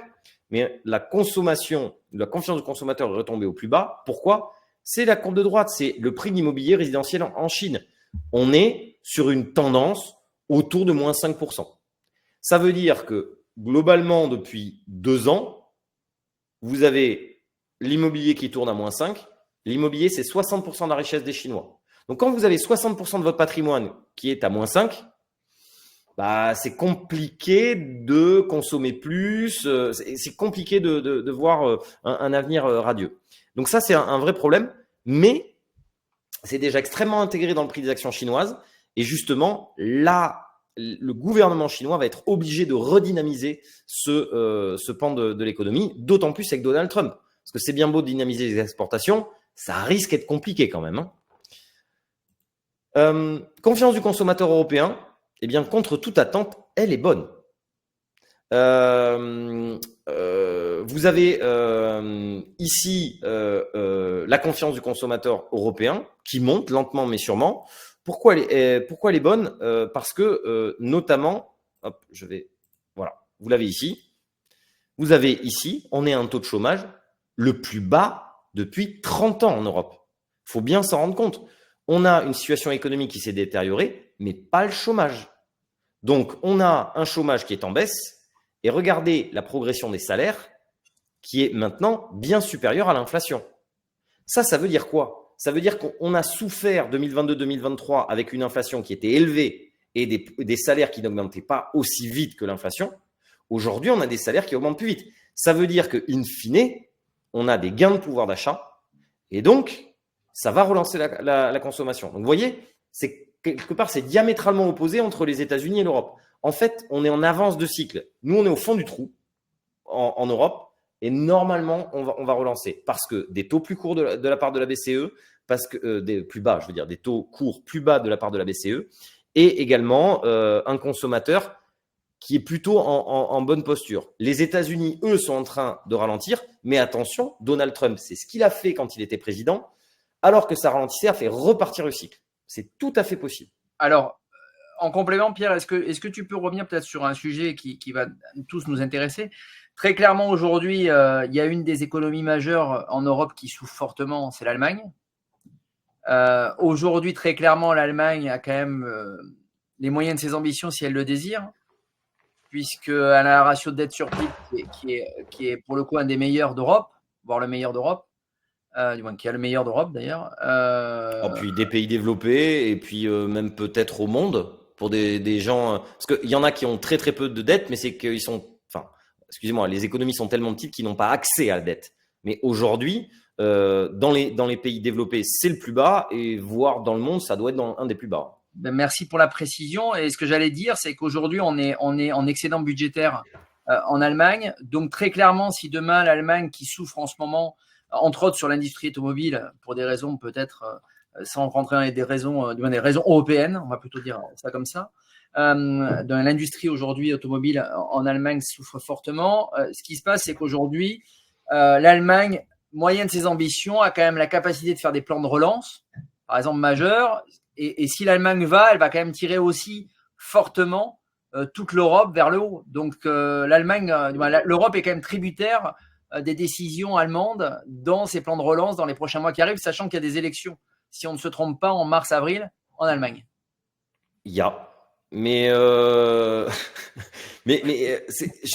Mais la confiance du consommateur est retombée au plus bas. Pourquoi? C'est la courbe de droite, c'est le prix de l'immobilier résidentiel en Chine. On est sur une tendance autour de moins 5%. Ça veut dire que globalement, depuis 2 ans, vous avez l'immobilier qui tourne à moins 5. L'immobilier, c'est 60% de la richesse des Chinois. Donc, quand vous avez 60% de votre patrimoine qui est à moins 5, c'est compliqué de consommer plus, c'est compliqué de voir un avenir radieux. Donc ça, c'est un vrai problème, mais c'est déjà extrêmement intégré dans le prix des actions chinoises. Et justement, là, le gouvernement chinois va être obligé de redynamiser ce pan de l'économie, d'autant plus avec Donald Trump. Parce que c'est bien beau de dynamiser les exportations, ça risque d'être compliqué quand même. Confiance du consommateur européen. Eh bien, contre toute attente, elle est bonne. Vous avez ici la confiance du consommateur européen qui monte lentement mais sûrement. Pourquoi elle est bonne? Parce que notamment, hop, voilà, vous l'avez ici. Vous avez ici, on est à un taux de chômage le plus bas depuis 30 ans en Europe. Il faut bien s'en rendre compte. On a une situation économique qui s'est détériorée, mais pas le chômage. Donc, on a un chômage qui est en baisse et regardez la progression des salaires qui est maintenant bien supérieure à l'inflation. Ça veut dire quoi? Ça veut dire qu'on a souffert 2022-2023 avec une inflation qui était élevée et des salaires qui n'augmentaient pas aussi vite que l'inflation. Aujourd'hui, on a des salaires qui augmentent plus vite. Ça veut dire qu'in fine, on a des gains de pouvoir d'achat et donc, ça va relancer la consommation. Donc, vous voyez, quelque part, c'est diamétralement opposé entre les États-Unis et l'Europe. En fait, on est en avance de cycle. Nous, on est au fond du trou en Europe et normalement, on va relancer parce que des taux plus courts de la part de la BCE, parce que des plus bas, je veux dire, des taux courts plus bas de la part de la BCE et également un consommateur qui est plutôt en bonne posture. Les États-Unis, eux, sont en train de ralentir, mais attention, Donald Trump, c'est ce qu'il a fait quand il était président, alors que ça ralentissait, a fait repartir le cycle. C'est tout à fait possible. Alors, en complément, Pierre, est-ce que tu peux revenir peut-être sur un sujet qui va tous nous intéresser? Très clairement, aujourd'hui, il y a une des économies majeures en Europe qui souffre fortement, c'est l'Allemagne. Aujourd'hui, très clairement, l'Allemagne a quand même les moyens de ses ambitions si elle le désire, puisqu'elle a un ratio de dette sur PIB qui est pour le coup un des meilleurs d'Europe, voire le meilleur d'Europe. Du moins qui a le meilleur d'Europe d'ailleurs. Puis des pays développés et puis même peut-être au monde pour des gens. Parce qu'il y en a qui ont très très peu de dettes, mais c'est qu'ils sont. Enfin, excusez-moi, les économies sont tellement petites qu'ils n'ont pas accès à la dette. Mais aujourd'hui, dans les pays développés, c'est le plus bas et voire dans le monde, ça doit être un des plus bas. Ben, merci pour la précision. Et ce que j'allais dire, c'est qu'aujourd'hui, on est en excédent budgétaire en Allemagne. Donc très clairement, si demain l'Allemagne qui souffre en ce moment, entre autres sur l'industrie automobile, pour des raisons peut-être, sans rentrer dans des raisons européennes, on va plutôt dire ça comme ça, dans l'industrie aujourd'hui automobile en Allemagne souffre fortement. Ce qui se passe, c'est qu'aujourd'hui, l'Allemagne, moyen de ses ambitions, a quand même la capacité de faire des plans de relance, par exemple majeurs. Et si l'Allemagne elle va quand même tirer aussi fortement toute l'Europe vers le haut. Donc l'Europe est quand même tributaire des décisions allemandes dans ces plans de relance dans les prochains mois qui arrivent, sachant qu'il y a des élections, si on ne se trompe pas, en mars-avril en Allemagne. Il y a. Mais je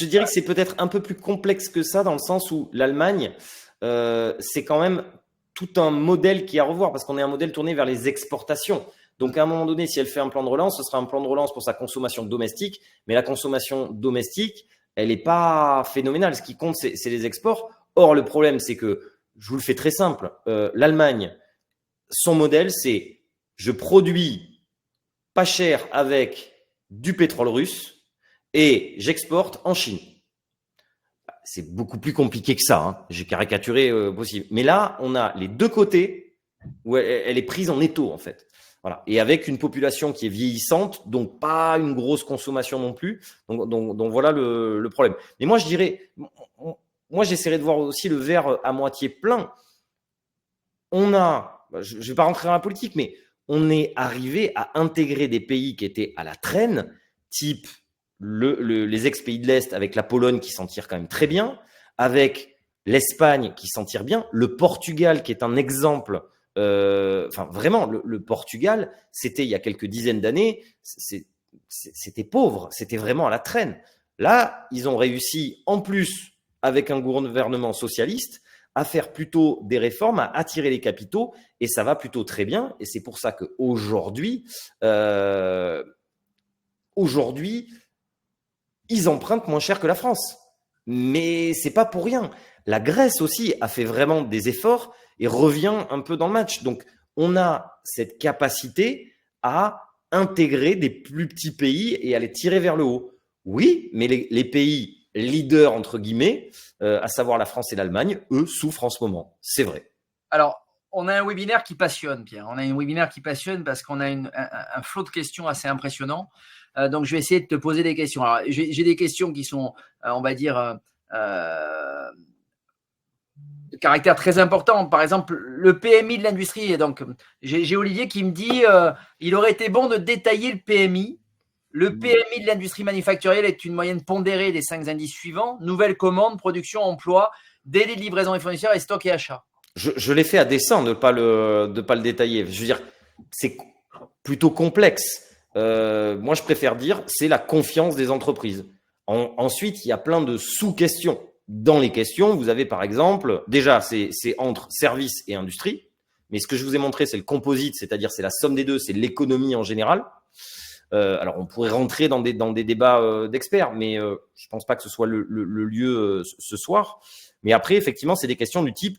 dirais que c'est peut-être un peu plus complexe que ça dans le sens où l'Allemagne, c'est quand même tout un modèle qui est à revoir parce qu'on est un modèle tourné vers les exportations. Donc, à un moment donné, si elle fait un plan de relance, ce sera un plan de relance pour sa consommation domestique. Mais la consommation domestique, elle n'est pas phénoménale. Ce qui compte, c'est les exports. Or, le problème, c'est que, je vous le fais très simple, l'Allemagne, son modèle, c'est je produis pas cher avec du pétrole russe et j'exporte en Chine. C'est beaucoup plus compliqué que ça. Hein. J'ai caricaturé possible. Mais là, on a les deux côtés où elle est prise en étau, en fait. Voilà. Et avec une population qui est vieillissante, donc pas une grosse consommation non plus. Donc voilà le problème. Mais moi, je dirais, moi, j'essaierai de voir aussi le verre à moitié plein. On a, je ne vais pas rentrer dans la politique, mais on est arrivé à intégrer des pays qui étaient à la traîne, type les ex-pays de l'Est, avec la Pologne qui s'en tire quand même très bien, avec l'Espagne qui s'en tire bien, le Portugal qui est un exemple. Enfin, vraiment, le Portugal, c'était il y a quelques dizaines d'années, c'était pauvre, c'était vraiment à la traîne. Là, ils ont réussi, en plus, avec un gouvernement socialiste, à faire plutôt des réformes, à attirer les capitaux, et ça va plutôt très bien. Et c'est pour ça qu'aujourd'hui, ils empruntent moins cher que la France. Mais c'est pas pour rien. La Grèce aussi a fait vraiment des efforts et revient un peu dans le match. Donc, on a cette capacité à intégrer des plus petits pays et à les tirer vers le haut. Oui, mais les pays leaders, entre guillemets, à savoir la France et l'Allemagne, eux, souffrent en ce moment. C'est vrai. Alors, on a un webinaire qui passionne, Pierre. On a un webinaire qui passionne parce qu'on a un flot de questions assez impressionnant. Donc, je vais essayer de te poser des questions. Alors, j'ai des questions qui sont, on va dire, de caractère très important. Par exemple, le PMI de l'industrie. Et donc, j'ai Olivier qui me dit il aurait été bon de détailler le PMI. Le PMI de l'industrie manufacturielle est une moyenne pondérée des 5 indices suivants: nouvelles commandes, production, emploi, délai de livraison des fournisseurs et stock et achat. Je l'ai fait à dessein de ne pas le détailler. Je veux dire, c'est plutôt complexe. Moi, je préfère dire c'est la confiance des entreprises. Ensuite, il y a plein de sous-questions. Dans les questions, vous avez par exemple, déjà, c'est entre services et industrie. Mais ce que je vous ai montré, c'est le composite, c'est-à-dire c'est la somme des deux, c'est l'économie en général. Alors, on pourrait rentrer dans des débats d'experts, mais je ne pense pas que ce soit le lieu ce soir. Mais après, effectivement, c'est des questions du type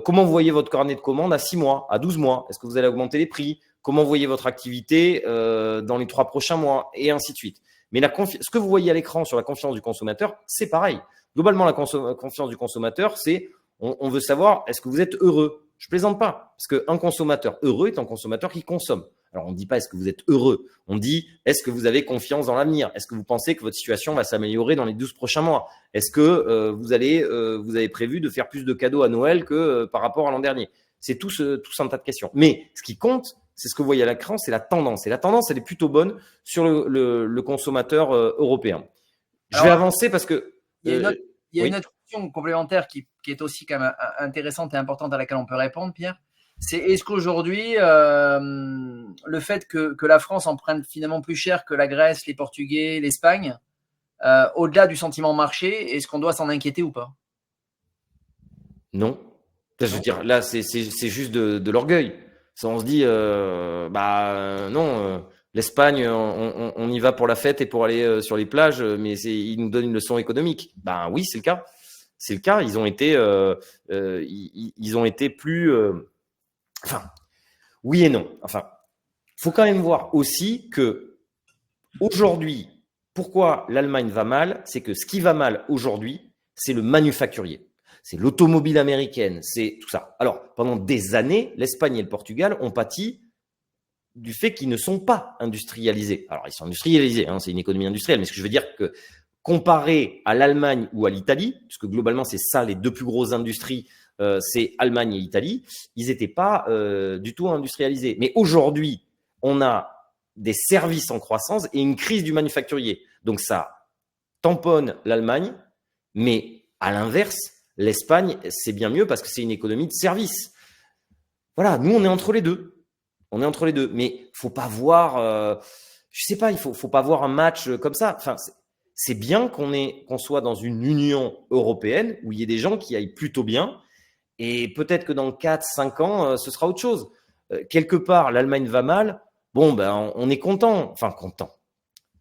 comment vous voyez votre carnet de commandes à 6 mois, à 12 mois? Est-ce que vous allez augmenter les prix? Comment vous voyez votre activité dans les 3 prochains mois? Et ainsi de suite. Mais ce que vous voyez à l'écran sur la confiance du consommateur, c'est pareil. Globalement, la confiance du consommateur, c'est on veut savoir est-ce que vous êtes heureux? Je plaisante pas, parce qu'un consommateur heureux est un consommateur qui consomme. Alors, on ne dit pas est-ce que vous êtes heureux, on dit est-ce que vous avez confiance dans l'avenir? Est-ce que vous pensez que votre situation va s'améliorer dans les 12 prochains mois? Est-ce que vous avez prévu de faire plus de cadeaux à Noël que par rapport à l'an dernier? C'est tout un tas de questions. Mais ce qui compte, c'est ce que vous voyez à l'écran, c'est la tendance. Et la tendance, elle est plutôt bonne sur le consommateur européen. Je vais avancer parce que… Il y a une autre question complémentaire qui est aussi quand même intéressante et importante à laquelle on peut répondre, Pierre. C'est est-ce qu'aujourd'hui, le fait que la France emprunte finalement plus cher que la Grèce, les Portugais, l'Espagne, au-delà du sentiment marché, est-ce qu'on doit s'en inquiéter ou pas? Non. Je veux dire, là, c'est juste de l'orgueil. Ça, on se dit, non, l'Espagne, on y va pour la fête et pour aller sur les plages, mais ils nous donnent une leçon économique. Ben oui, c'est le cas. C'est le cas. Ils ont été plus… Enfin, oui et non. Enfin, il faut quand même voir aussi que aujourd'hui, pourquoi l'Allemagne va mal, c'est que ce qui va mal aujourd'hui, c'est le manufacturier. C'est l'automobile américaine, c'est tout ça. Alors, pendant des années, l'Espagne et le Portugal ont pâti du fait qu'ils ne sont pas industrialisés. Alors, ils sont industrialisés, c'est une économie industrielle, mais ce que je veux dire que comparé à l'Allemagne ou à l'Italie, puisque globalement, c'est ça les deux plus grosses industries, c'est Allemagne et Italie, ils n'étaient pas du tout industrialisés. Mais aujourd'hui, on a des services en croissance et une crise du manufacturier. Donc, ça tamponne l'Allemagne, mais à l'inverse, l'Espagne, c'est bien mieux parce que c'est une économie de services. Voilà, nous, on est entre les deux. On est entre les deux. Mais il ne faut pas voir, je sais pas, il faut pas voir un match comme ça. Enfin, c'est bien qu'on soit dans une Union européenne où il y ait des gens qui aillent plutôt bien. Et peut-être que dans 4-5 ans, ce sera autre chose. Quelque part, l'Allemagne va mal. Bon, ben, on est content. Enfin, content.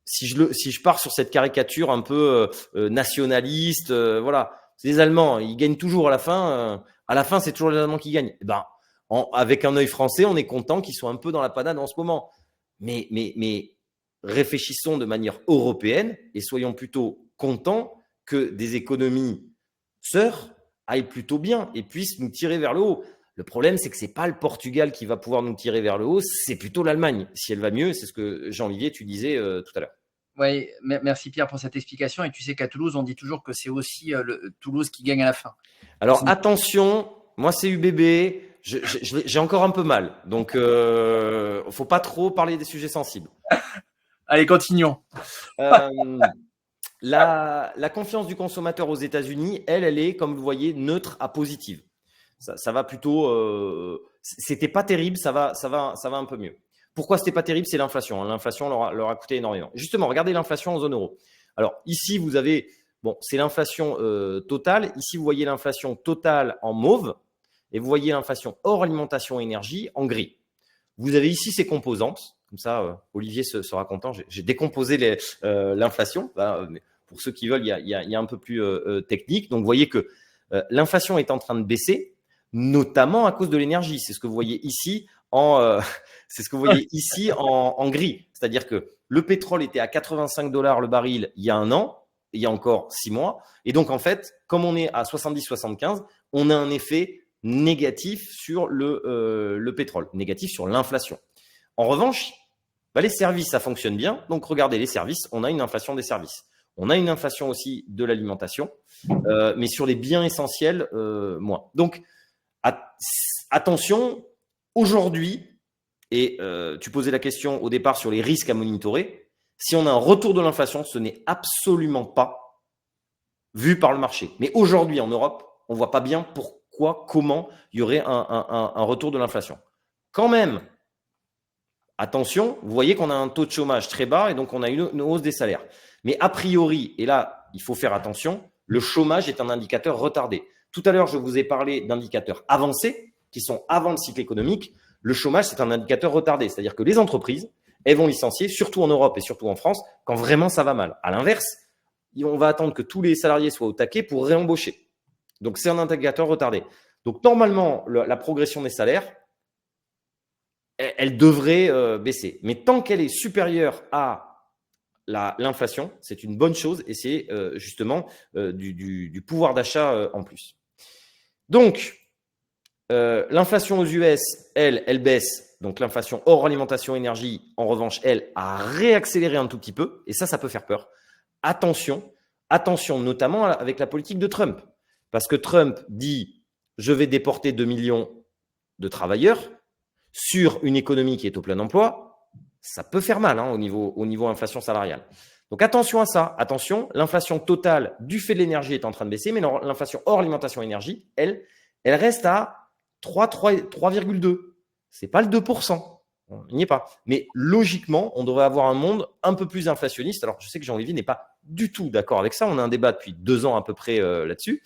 Si je pars sur cette caricature un peu nationaliste, voilà. C'est les Allemands, ils gagnent toujours à la fin. À la fin, c'est toujours les Allemands qui gagnent. Eh ben, avec un œil français, on est content qu'ils soient un peu dans la panade en ce moment. Mais réfléchissons de manière européenne et soyons plutôt contents que des économies sœurs aillent plutôt bien et puissent nous tirer vers le haut. Le problème, c'est que ce n'est pas le Portugal qui va pouvoir nous tirer vers le haut, c'est plutôt l'Allemagne. Si elle va mieux, c'est ce que Jean-Olivier, tu disais tout à l'heure. Oui, merci Pierre pour cette explication. Et tu sais qu'à Toulouse, on dit toujours que c'est aussi Toulouse qui gagne à la fin. Alors attention, moi c'est UBB, j'ai encore un peu mal. Donc, faut pas trop parler des sujets sensibles. Allez, continuons. La confiance du consommateur aux États-Unis, elle est, comme vous voyez, neutre à positive. Ça va plutôt… c'était pas terrible, ça va un peu mieux. Pourquoi c'était pas terrible? C'est l'inflation. L'inflation leur a coûté énormément. Justement, regardez l'inflation en zone euro. Alors ici, vous avez… Bon, c'est l'inflation totale. Ici, vous voyez l'inflation totale en mauve et vous voyez l'inflation hors alimentation et énergie en gris. Vous avez ici ces composantes. Comme ça, Olivier sera content. J'ai décomposé l'inflation. Pour ceux qui veulent, il y a un peu plus technique. Donc, vous voyez que l'inflation est en train de baisser, notamment à cause de l'énergie. C'est ce que vous voyez ici en gris. C'est-à-dire que le pétrole était à 85 $ le baril il y a un an, il y a encore 6 mois. Et donc, en fait, comme on est à 70-75, on a un effet négatif sur le pétrole, négatif sur l'inflation. En revanche, les services, ça fonctionne bien. Donc, regardez les services, on a une inflation des services. On a une inflation aussi de l'alimentation, mais sur les biens essentiels, moins. Donc, attention, aujourd'hui, et tu posais la question au départ sur les risques à monitorer, si on a un retour de l'inflation, ce n'est absolument pas vu par le marché. Mais aujourd'hui, en Europe, on ne voit pas bien pourquoi, comment il y aurait un retour de l'inflation. Quand même, attention, vous voyez qu'on a un taux de chômage très bas et donc on a une hausse des salaires. Mais a priori, et là, il faut faire attention, le chômage est un indicateur retardé. Tout à l'heure, je vous ai parlé d'indicateurs avancés qui sont avant le cycle économique. Le chômage, c'est un indicateur retardé. C'est-à-dire que les entreprises, elles vont licencier, surtout en Europe et surtout en France, quand vraiment ça va mal. À l'inverse, on va attendre que tous les salariés soient au taquet pour réembaucher. Donc, c'est un indicateur retardé. Donc, normalement, la progression des salaires, elle devrait baisser. Mais tant qu'elle est supérieure à l'inflation, c'est une bonne chose et c'est justement du pouvoir d'achat en plus. Donc, l'inflation aux US, elle baisse. Donc, l'inflation hors alimentation énergie, en revanche, elle a réaccéléré un tout petit peu. Et ça peut faire peur. Attention notamment avec la politique de Trump. Parce que Trump dit « je vais déporter 2 millions de travailleurs » sur une économie qui est au plein emploi. Ça peut faire mal au niveau inflation salariale. Donc, attention à ça. Attention, l'inflation totale du fait de l'énergie est en train de baisser, mais l'inflation hors alimentation énergie, elle reste à 3,2. Ce n'est pas le 2%. Il n'y est pas. Mais logiquement, on devrait avoir un monde un peu plus inflationniste. Alors, je sais que Jean-Olivier n'est pas du tout d'accord avec ça. On a un débat depuis 2 ans à peu près là-dessus.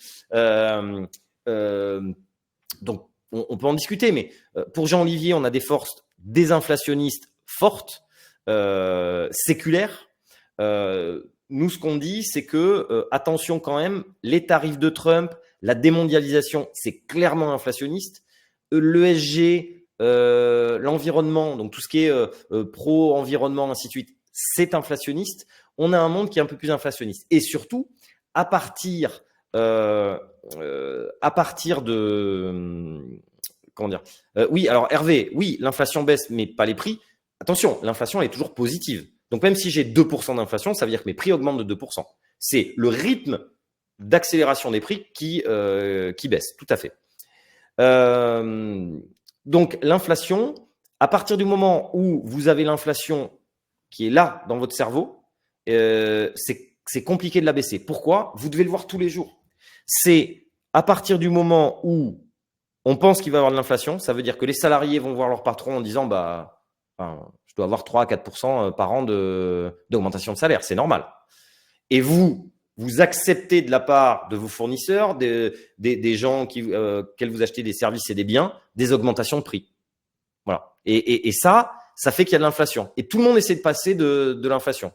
Donc, on peut en discuter. Mais pour Jean-Olivier, on a des forces désinflationnistes fortes, séculaires. Nous, ce qu'on dit, c'est que, attention quand même, les tarifs de Trump, la démondialisation, c'est clairement inflationniste. L'ESG, l'environnement, donc tout ce qui est pro-environnement, ainsi de suite, c'est inflationniste. On a un monde qui est un peu plus inflationniste. Et surtout, à partir de… Comment dire oui, alors Hervé, oui, l'inflation baisse, mais pas les prix. Attention, l'inflation est toujours positive. Donc, même si j'ai 2% d'inflation, ça veut dire que mes prix augmentent de 2%. C'est le rythme d'accélération des prix qui baisse, tout à fait. Donc, l'inflation, à partir du moment où vous avez l'inflation qui est là dans votre cerveau, c'est compliqué de la baisser. Pourquoi ? Vous devez le voir tous les jours. C'est à partir du moment où on pense qu'il va y avoir de l'inflation, ça veut dire que les salariés vont voir leur patron en disant je dois avoir 3 à 4% par an d'augmentation de salaire, c'est normal. Et vous acceptez de la part de vos fournisseurs, des gens qu'elles vous achetez des services et des biens, des augmentations de prix. Voilà. Et ça fait qu'il y a de l'inflation. Et tout le monde essaie de passer de l'inflation.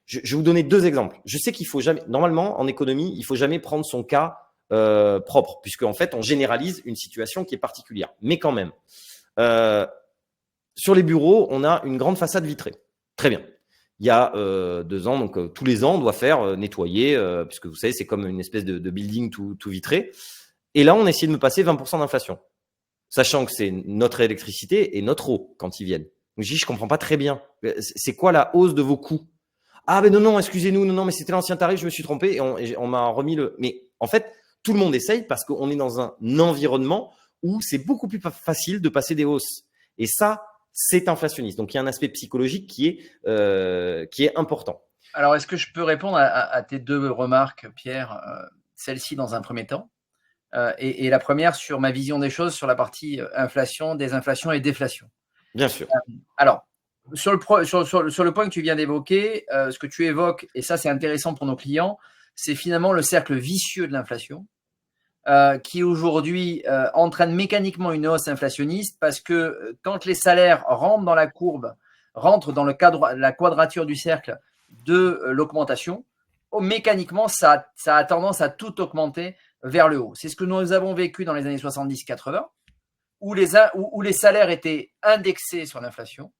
Je vais vous donner 2 exemples. Je sais qu'il faut jamais, normalement, en économie, il faut jamais prendre son cas propre, puisque en fait, on généralise une situation qui est particulière. Mais quand même, sur les bureaux, on a une grande façade vitrée. Très bien. Il y a 2 ans, donc tous les ans, on doit faire nettoyer, puisque vous savez, c'est comme une espèce de building tout vitré. Et là, on essaie de me passer 20% d'inflation, sachant que c'est notre électricité et notre eau quand ils viennent. Donc, je dis, je comprends pas très bien. C'est quoi la hausse de vos coûts ? Ah, ben non, excusez-nous, non, mais c'était l'ancien tarif, je me suis trompé et on m'a remis le… Mais en fait, tout le monde essaye parce qu'on est dans un environnement où c'est beaucoup plus facile de passer des hausses. Et ça, c'est inflationniste. Donc, il y a un aspect psychologique qui est important. Alors, est-ce que je peux répondre à tes 2 remarques, Pierre, celle-ci dans un premier temps, et la première sur ma vision des choses sur la partie inflation, désinflation et déflation. Bien sûr. Alors, sur le point que tu viens d'évoquer, ce que tu évoques, et ça c'est intéressant pour nos clients, c'est finalement le cercle vicieux de l'inflation qui aujourd'hui entraîne mécaniquement une hausse inflationniste parce que quand les salaires rentrent dans la courbe, rentrent dans la quadrature du cercle de l'augmentation, mécaniquement ça a tendance à tout augmenter vers le haut. C'est ce que nous avons vécu dans les années 70-80 où les salaires étaient indexés sur l'inflation.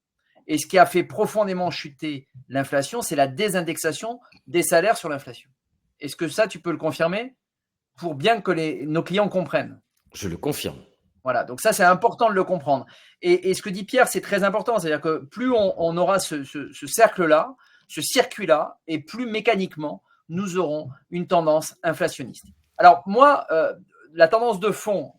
Et ce qui a fait profondément chuter l'inflation, c'est la désindexation des salaires sur l'inflation. Est-ce que ça, tu peux le confirmer pour bien que nos clients comprennent ? Je le confirme. Voilà, donc ça, c'est important de le comprendre. Et ce que dit Pierre, c'est très important. C'est-à-dire que plus on aura ce cercle-là, ce circuit-là, et plus mécaniquement, nous aurons une tendance inflationniste. Alors moi, la tendance de fond…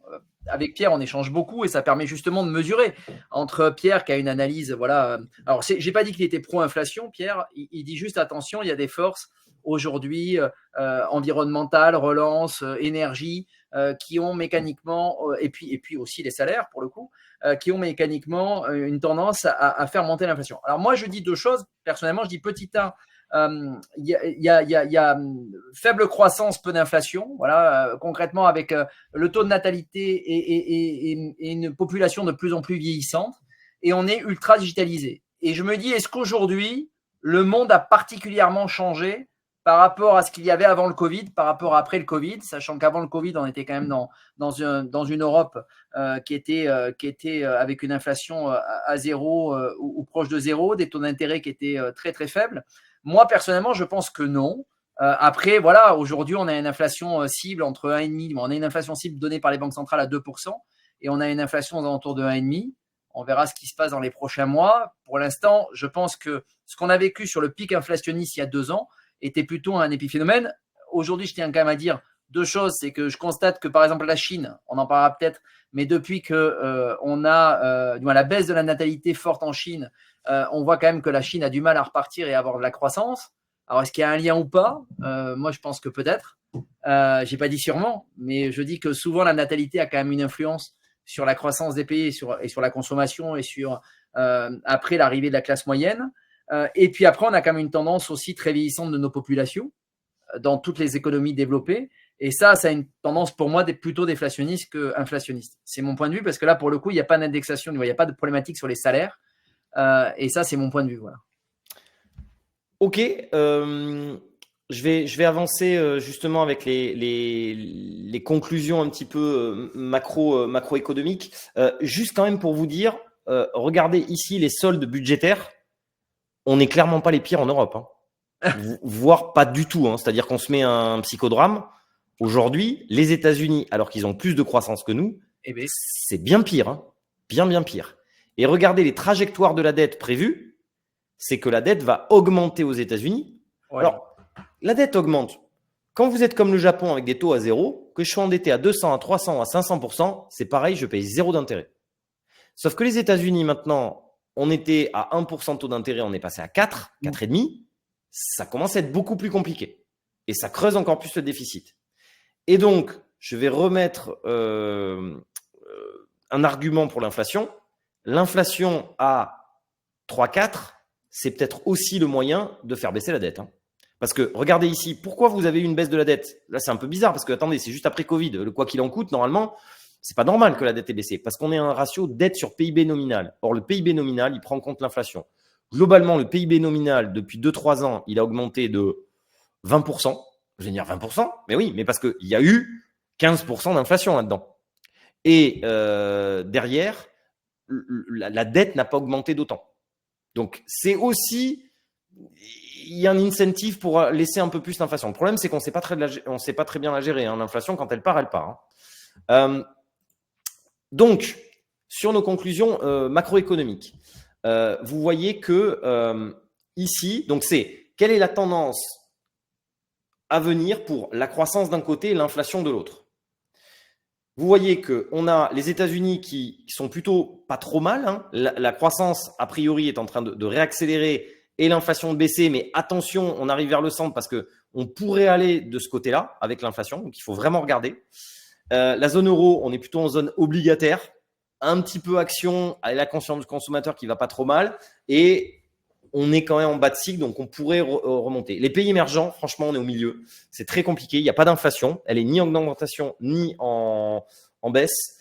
avec Pierre, on échange beaucoup et ça permet justement de mesurer entre Pierre qui a une analyse, voilà. Alors, j'ai pas dit qu'il était pro-inflation, Pierre. Il dit juste attention, il y a des forces aujourd'hui environnementales, relance, énergie, qui ont mécaniquement, et puis aussi les salaires pour le coup, qui ont mécaniquement une tendance à faire monter l'inflation. Alors moi, je dis 2 choses. Personnellement, je dis petit 1, y a faible croissance, peu d'inflation. Voilà, concrètement, avec le taux de natalité et une population de plus en plus vieillissante. Et on est ultra digitalisé. Et je me dis, est-ce qu'aujourd'hui, le monde a particulièrement changé par rapport à ce qu'il y avait avant le Covid, par rapport à après le Covid, sachant qu'avant le Covid, on était quand même dans une Europe qui était avec une inflation à zéro ou proche de zéro, des taux d'intérêt qui étaient très très faibles. Moi, personnellement, je pense que non. Après, voilà, aujourd'hui, on a une inflation cible entre 1,5, on a une inflation cible donnée par les banques centrales à 2%, et on a une inflation aux alentours de 1,5. On verra ce qui se passe dans les prochains mois. Pour l'instant, je pense que ce qu'on a vécu sur le pic inflationniste il y a 2 ans était plutôt un épiphénomène. Aujourd'hui, je tiens quand même à dire 2 choses. C'est que je constate que, par exemple, la Chine, on en parlera peut-être, mais depuis que on a la baisse de la natalité forte en Chine, on voit quand même que la Chine a du mal à repartir et à avoir de la croissance. Alors, est-ce qu'il y a un lien ou pas? Moi, je pense que peut-être. J'ai pas dit sûrement, mais je dis que souvent la natalité a quand même une influence sur la croissance des pays et sur la consommation et sur après l'arrivée de la classe moyenne. Et puis après, on a quand même une tendance aussi très vieillissante de nos populations dans toutes les économies développées. Et ça a une tendance pour moi plutôt déflationniste qu'inflationniste. C'est mon point de vue parce que là, pour le coup, il n'y a pas d'indexation, il n'y a pas de problématique sur les salaires. Et ça, c'est mon point de vue. Voilà. Ok. Je vais avancer justement avec les conclusions un petit peu macroéconomiques. Juste quand même pour vous dire, regardez ici les soldes budgétaires. On n'est clairement pas les pires en Europe, hein. Voire pas du tout. Hein. C'est-à-dire qu'on se met un psychodrame. Aujourd'hui, les États-Unis, alors qu'ils ont plus de croissance que nous, c'est bien pire. Hein. Bien pire. Et regardez les trajectoires de la dette prévues. C'est que la dette va augmenter aux États-Unis. Ouais. Alors, la dette augmente. Quand vous êtes comme le Japon avec des taux à zéro, que je sois endetté à 200, à 300, à 500%, c'est pareil, je paye zéro d'intérêt. Sauf que les États-Unis, maintenant, on était à 1% de taux d'intérêt, on est passé à 4, 4,5. Ça commence à être beaucoup plus compliqué. Et ça creuse encore plus le déficit. Et donc, je vais remettre un argument pour l'inflation. L'inflation à 3, 4, c'est peut-être aussi le moyen de faire baisser la dette. Hein. Parce que, regardez ici, pourquoi vous avez eu une baisse de la dette? Là, c'est un peu bizarre parce que, attendez, c'est juste après Covid. Le quoi qu'il en coûte, normalement, c'est pas normal que la dette ait baissé parce qu'on est à un ratio dette sur PIB nominal. Or, le PIB nominal, il prend en compte l'inflation. Globalement, le PIB nominal, depuis 2-3 ans, il a augmenté de 20%. Je vais dire 20%, mais oui, mais parce qu'il y a eu 15% d'inflation là-dedans. Et derrière, la dette n'a pas augmenté d'autant. Donc, c'est aussi, il y a un incentive pour laisser un peu plus l'inflation. Le problème, c'est qu'on ne sait pas très bien la gérer. Hein. L'inflation, quand elle part, elle part. Hein. Donc, sur nos conclusions macroéconomiques, vous voyez que ici, donc c'est quelle est la tendance à venir pour la croissance d'un côté et l'inflation de l'autre. Vous voyez qu'on a les États-Unis qui sont plutôt pas trop mal. Hein. La croissance, a priori, est en train de réaccélérer et l'inflation de baisser. Mais attention, on arrive vers le centre parce qu'on pourrait aller de ce côté-là avec l'inflation. Donc, il faut vraiment regarder. La zone euro, on est plutôt en zone obligataire. Un petit peu action à la confiance du consommateur qui va pas trop mal. Et on est quand même en bas de cycle, donc on pourrait remonter. Les pays émergents, franchement, on est au milieu. C'est très compliqué. Il n'y a pas d'inflation. Elle est ni en augmentation, ni en baisse.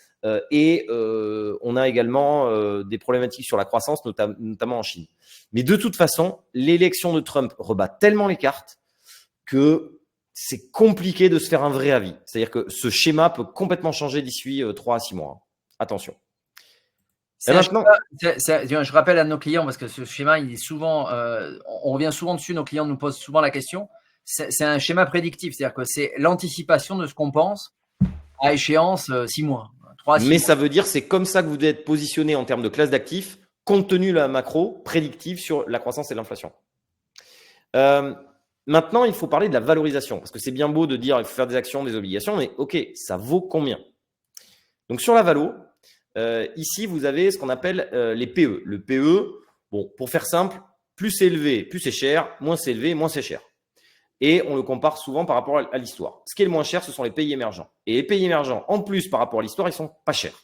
Et on a également des problématiques sur la croissance, notamment en Chine. Mais de toute façon, l'élection de Trump rebat tellement les cartes que c'est compliqué de se faire un vrai avis. C'est-à-dire que ce schéma peut complètement changer d'ici 3 à 6 mois. Attention. Maintenant, je rappelle à nos clients, parce que ce schéma, il est souvent, on revient souvent dessus, nos clients nous posent souvent la question. C'est un schéma prédictif, c'est-à-dire que c'est l'anticipation de ce qu'on pense à échéance 6 mois. 3 à 6 Mais mois. Ça veut dire c'est comme ça que vous devez être positionné en termes de classe d'actifs, compte tenu de la macro prédictive sur la croissance et l'inflation. Maintenant, il faut parler de la valorisation, parce que c'est bien beau de dire il faut faire des actions, des obligations, mais ok, ça vaut combien? Donc sur la valo, ici, vous avez ce qu'on appelle les PE. Le PE, bon, pour faire simple, plus c'est élevé, plus c'est cher, moins c'est élevé, moins c'est cher. Et on le compare souvent par rapport à l'histoire. Ce qui est le moins cher, ce sont les pays émergents. Et les pays émergents, en plus, par rapport à l'histoire, ils sont pas chers.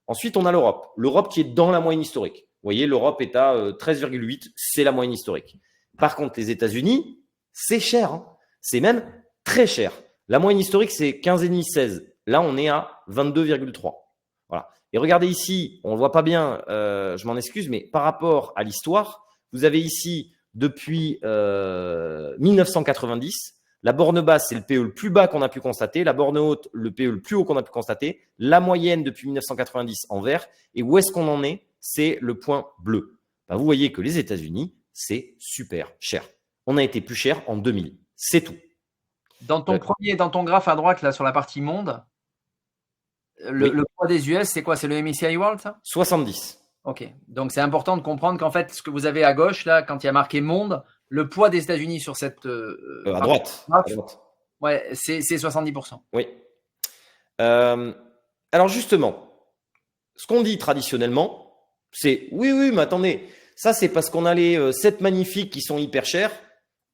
Ensuite, on a l'Europe. L'Europe qui est dans la moyenne historique. Vous voyez, l'Europe est à 13,8, c'est la moyenne historique. Par contre, les États-Unis, c'est cher. Hein. C'est même très cher. La moyenne historique, c'est 15,5, 16. Là, on est à 22,3. Voilà. Et regardez ici, on ne le voit pas bien, je m'en excuse, mais par rapport à l'histoire, vous avez ici, depuis 1990, la borne basse, c'est le PE le plus bas qu'on a pu constater. La borne haute, le PE le plus haut qu'on a pu constater. La moyenne depuis 1990 en vert. Et où est-ce qu'on en est? C'est le point bleu. Ben, vous voyez que les États-Unis, c'est super cher. On a été plus cher en 2000. C'est tout. Dans ton graphe à droite, là, sur la partie monde, le poids des US, c'est quoi? C'est le MSCI World, ça? 70. Ok. Donc, c'est important de comprendre qu'en fait, ce que vous avez à gauche, là, quand il y a marqué monde, le poids des États-Unis sur cette. À droite. Ouais, c'est 70%. Oui. Alors, justement, ce qu'on dit traditionnellement, c'est oui, mais attendez, ça, c'est parce qu'on a les 7 magnifiques qui sont hyper chers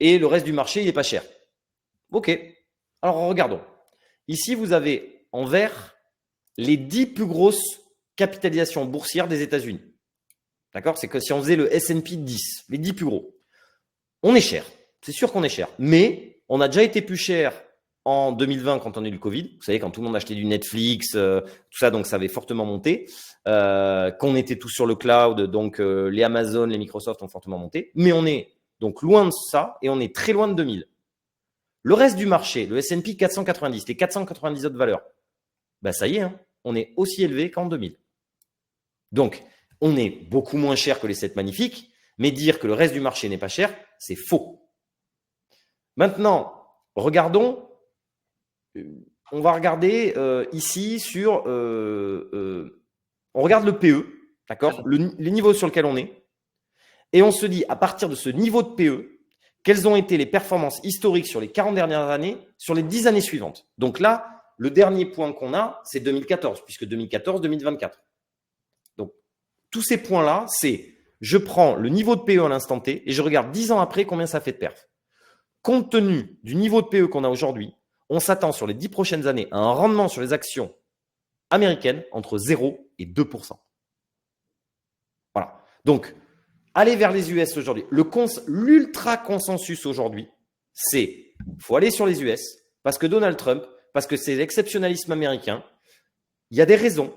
et le reste du marché, il n'est pas cher. Ok. Alors, regardons. Ici, vous avez en vert les 10 plus grosses capitalisations boursières des États-Unis. D'accord? C'est que si on faisait le S&P 10, les 10 plus gros, on est cher. C'est sûr qu'on est cher. Mais on a déjà été plus cher en 2020 quand on a eu le Covid. Vous savez, quand tout le monde achetait du Netflix, tout ça, donc ça avait fortement monté. Qu'on était tous sur le cloud, donc les Amazon, les Microsoft ont fortement monté. Mais on est donc loin de ça et on est très loin de 2000. Le reste du marché, le S&P 490, les 490 autres valeurs, ben ça y est, hein, on est aussi élevé qu'en 2000. Donc, on est beaucoup moins cher que les 7 magnifiques, mais dire que le reste du marché n'est pas cher, c'est faux. Maintenant, regardons, on va regarder ici sur, on regarde le PE, d'accord, les niveaux sur lesquels on est, et on se dit, à partir de ce niveau de PE, quelles ont été les performances historiques sur les 40 dernières années, sur les 10 années suivantes. Donc là, le dernier point qu'on a, c'est 2014, puisque 2014-2024. Donc, tous ces points-là, c'est je prends le niveau de PE à l'instant T et je regarde 10 ans après combien ça fait de perf. Compte tenu du niveau de PE qu'on a aujourd'hui, on s'attend sur les 10 prochaines années à un rendement sur les actions américaines entre 0 et 2%. Voilà. Donc, aller vers les US aujourd'hui, l'ultra consensus aujourd'hui, c'est il faut aller sur les US parce que Donald Trump, parce que c'est l'exceptionnalisme américain. Il y a des raisons.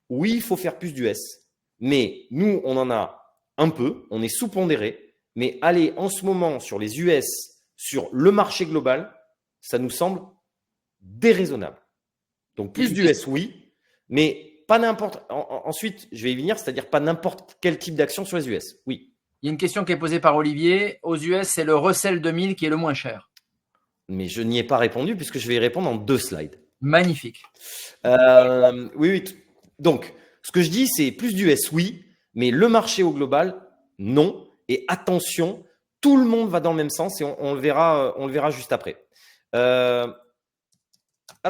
Oui, il faut faire plus d'US, mais nous, on en a un peu, on est sous-pondéré, mais aller en ce moment sur les US, sur le marché global, ça nous semble déraisonnable. Donc, plus d'US, oui, mais pas n'importe. Ensuite, je vais y venir, c'est-à-dire pas n'importe quel type d'action sur les US. Oui. Il y a une question qui est posée par Olivier. Aux US, c'est le Russell 2000 qui est le moins cher. Mais je n'y ai pas répondu puisque je vais y répondre en 2 slides. Magnifique. Oui. Donc, ce que je dis, c'est plus d'US, oui, mais le marché au global, non. Et attention, tout le monde va dans le même sens et on le verra juste après. Alors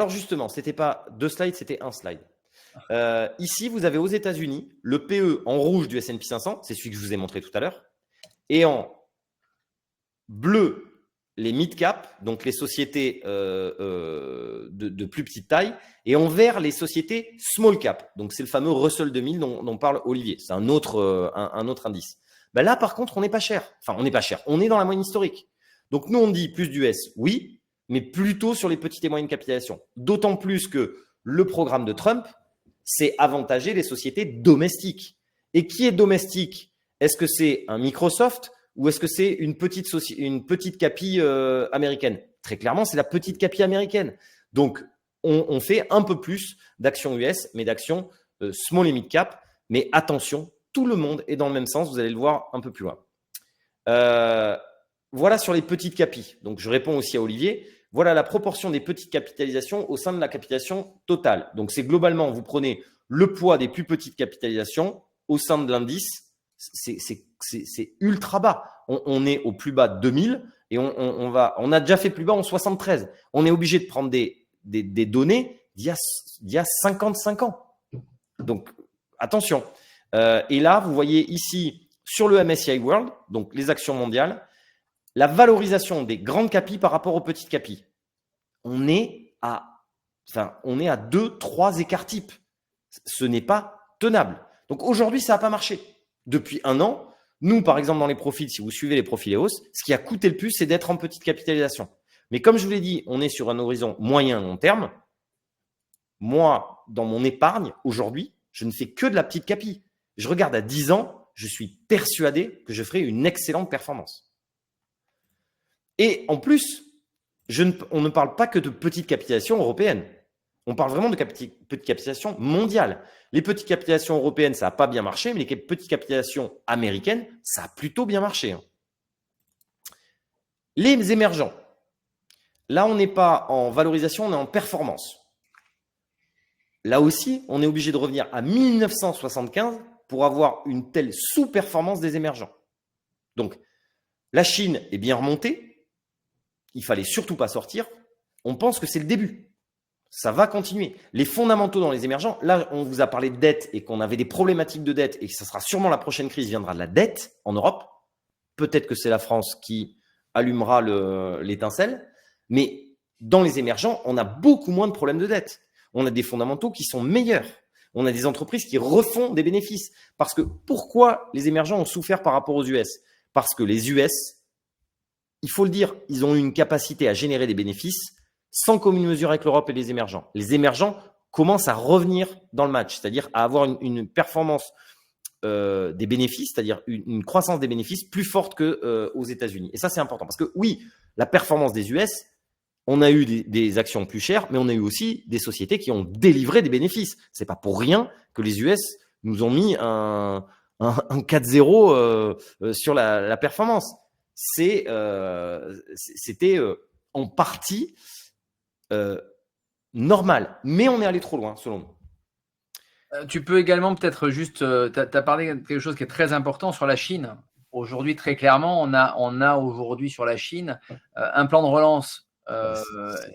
justement, ce n'était pas 2 slides, c'était 1 slide. Ici, vous avez aux États-Unis le PE en rouge du S&P 500, c'est celui que je vous ai montré tout à l'heure, et en bleu, les mid-cap, donc les sociétés de plus petite taille, et en vert, les sociétés small-cap. Donc, c'est le fameux Russell 2000 dont parle Olivier. C'est un autre indice. Ben là, par contre, on n'est pas cher. Enfin, on n'est pas cher. On est dans la moyenne historique. Donc, nous, on dit plus d'US, oui, mais plutôt sur les petites et moyennes capitalisations. D'autant plus que le programme de Trump, c'est avantager les sociétés domestiques. Et qui est domestique? Est-ce que c'est un Microsoft ou est-ce que c'est une petite capi américaine? Très clairement, c'est la petite capi américaine. Donc, on fait un peu plus d'actions US, mais d'actions small et mid cap. Mais attention, tout le monde est dans le même sens. Vous allez le voir un peu plus loin. Voilà sur les petites capis. Donc, je réponds aussi à Olivier. Voilà la proportion des petites capitalisations au sein de la capitalisation totale. Donc, c'est globalement, vous prenez le poids des plus petites capitalisations au sein de l'indice. C'est ultra bas. On est au plus bas de 2000 et on a déjà fait plus bas en 73. On est obligé de prendre des données d'il y a 55 ans. Donc, attention. Et là, vous voyez ici sur le MSCI World, donc les actions mondiales, la valorisation des grandes capis par rapport aux petites capis. On est à 2-3 écarts types. Ce n'est pas tenable. Donc aujourd'hui, ça n'a pas marché. Depuis un an, Nous, par exemple, dans les profils, si vous suivez les profils EOS, ce qui a coûté le plus, c'est d'être en petite capitalisation. Mais comme je vous l'ai dit, on est sur un horizon moyen-long terme. Moi, dans mon épargne, aujourd'hui, je ne fais que de la petite capi. Je regarde à 10 ans, je suis persuadé que je ferai une excellente performance. Et en plus, on ne parle pas que de petite capitalisation européenne. On parle vraiment de petite capitalisation mondiale. Les petites capitalisations européennes, ça n'a pas bien marché, mais les petites capitalisations américaines, ça a plutôt bien marché. Les émergents, là, on n'est pas en valorisation, on est en performance. Là aussi, on est obligé de revenir à 1975 pour avoir une telle sous-performance des émergents. Donc, la Chine est bien remontée. Il ne fallait surtout pas sortir. On pense que c'est le début. Ça va continuer. Les fondamentaux dans les émergents, là, on vous a parlé de dette et qu'on avait des problématiques de dette et que ça sera sûrement la prochaine crise viendra de la dette en Europe. Peut-être que c'est la France qui allumera l'étincelle. Mais dans les émergents, on a beaucoup moins de problèmes de dette. On a des fondamentaux qui sont meilleurs. On a des entreprises qui refont des bénéfices. Parce que pourquoi les émergents ont souffert par rapport aux US? Parce que les US, il faut le dire, ils ont eu une capacité à générer des bénéfices sans commune mesure avec l'Europe et les émergents. Les émergents commencent à revenir dans le match, c'est-à-dire à avoir une performance des bénéfices, c'est-à-dire une croissance des bénéfices plus forte qu'aux États-Unis. Et ça, c'est important parce que oui, la performance des US, on a eu des actions plus chères, mais on a eu aussi des sociétés qui ont délivré des bénéfices. C'est pas pour rien que les US nous ont mis un 4-0 sur la performance. C'était en partie normal, mais on est allé trop loin, selon nous. Tu peux également peut-être juste, tu as parlé de quelque chose qui est très important sur la Chine. Aujourd'hui, très clairement, on a aujourd'hui sur la Chine un plan de relance.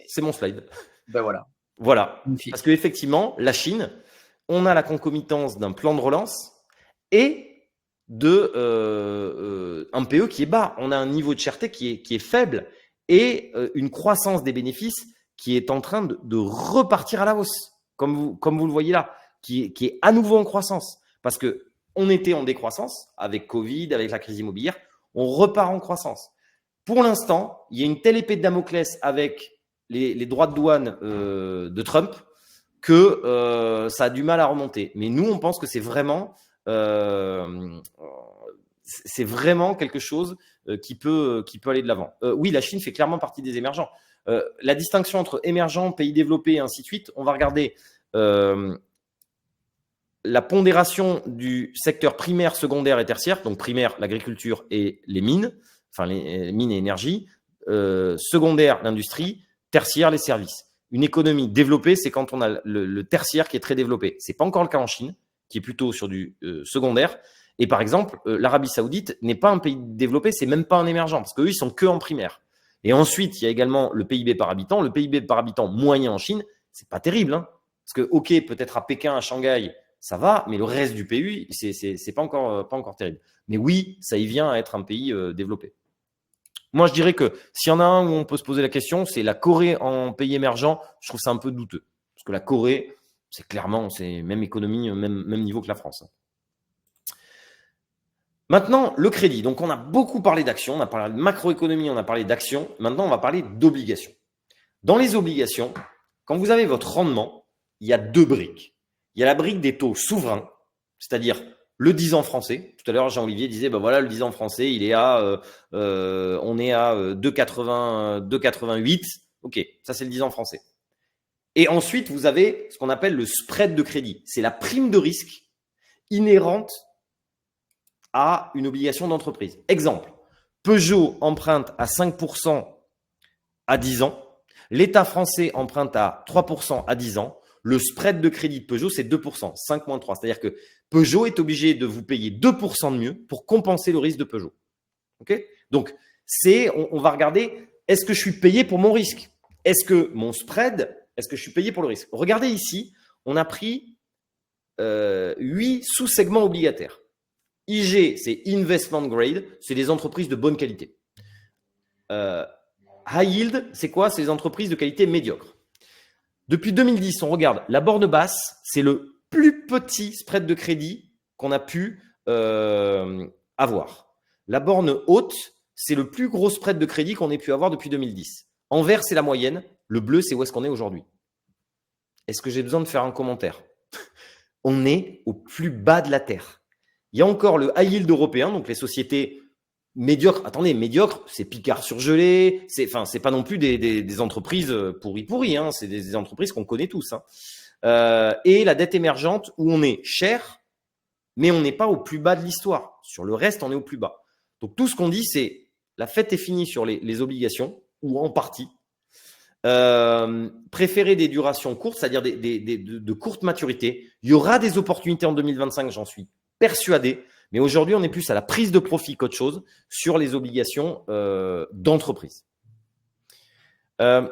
C'est mon slide. Ben voilà. Voilà. Parce qu'effectivement, la Chine, on a la concomitance d'un plan de relance et un PE qui est bas. On a un niveau de cherté qui est faible et une croissance des bénéfices qui est en train de repartir à la hausse, comme vous le voyez là, qui est à nouveau en croissance. Parce qu'on était en décroissance avec Covid, avec la crise immobilière, on repart en croissance. Pour l'instant, il y a une telle épée de Damoclès avec les droits de douane de Trump que ça a du mal à remonter. Mais nous, on pense que c'est vraiment quelque chose qui peut aller de l'avant. Oui, la Chine fait clairement partie des émergents. La distinction entre émergents, pays développés et ainsi de suite, on va regarder la pondération du secteur primaire, secondaire et tertiaire. Donc primaire, l'agriculture et les mines. Enfin les mines et énergie, secondaire, l'industrie, tertiaire, les services. Une économie développée, c'est quand on a le tertiaire qui est très développé. Ce n'est pas encore le cas en Chine, qui est plutôt sur du secondaire. Et par exemple, l'Arabie Saoudite n'est pas un pays développé, c'est même pas un émergent, parce qu'eux, ils sont que en primaire. Et ensuite, il y a également le PIB par habitant. Le PIB par habitant moyen en Chine, c'est pas terrible, hein, parce que, ok, peut-être à Pékin, à Shanghai, ça va, mais le reste du pays, c'est pas encore terrible. Mais oui, ça y vient à être un pays développé. Moi, je dirais que s'il y en a un où on peut se poser la question, c'est la Corée en pays émergent. Je trouve ça un peu douteux. Parce que la Corée, c'est clairement, c'est même économie, même niveau que la France. Maintenant, le crédit. Donc, on a beaucoup parlé d'actions. On a parlé de macroéconomie, on a parlé d'actions. Maintenant, on va parler d'obligations. Dans les obligations, quand vous avez votre rendement, il y a deux briques. Il y a la brique des taux souverains, c'est-à-dire le 10 ans français. Tout à l'heure, Jean-Olivier disait, ben voilà, le 10 ans français, il est on est à 2,88. Ok, ça c'est le 10 ans français. Et ensuite, vous avez ce qu'on appelle le spread de crédit. C'est la prime de risque inhérente à une obligation d'entreprise. Exemple, Peugeot emprunte à 5% à 10 ans. L'État français emprunte à 3% à 10 ans. Le spread de crédit de Peugeot, c'est 2%, 5 moins 3. C'est-à-dire que Peugeot est obligé de vous payer 2% de mieux pour compenser le risque de Peugeot. Okay, donc, on va regarder, est-ce que je suis payé pour mon risque? Est-ce que mon spread, est-ce que je suis payé pour le risque? Regardez ici, on a pris 8 sous-segments obligataires. IG, c'est investment grade, c'est des entreprises de bonne qualité. High yield, c'est quoi? C'est des entreprises de qualité médiocre. Depuis 2010, on regarde la borne basse, c'est le plus petit spread de crédit qu'on a pu à voir. La borne haute, c'est le plus gros spread de crédit qu'on ait pu avoir depuis 2010. En vert, c'est la moyenne. Le bleu, c'est où est-ce qu'on est aujourd'hui. Est-ce que j'ai besoin de faire un commentaire? On est au plus bas de la Terre. Il y a encore le high yield européen, donc les sociétés médiocres. Attendez, médiocres, c'est Picard surgelé. C'est pas non plus des entreprises pourries. Hein, c'est des entreprises qu'on connaît tous. Hein. Et la dette émergente, où on est cher, mais on n'est pas au plus bas de l'histoire. Sur le reste, on est au plus bas. Donc, tout ce qu'on dit, c'est la fête est finie sur les obligations, ou en partie. Préférer des durations courtes, c'est-à-dire de courte maturité. Il y aura des opportunités en 2025, j'en suis persuadé. Mais aujourd'hui, on est plus à la prise de profit qu'autre chose sur les obligations d'entreprise. Même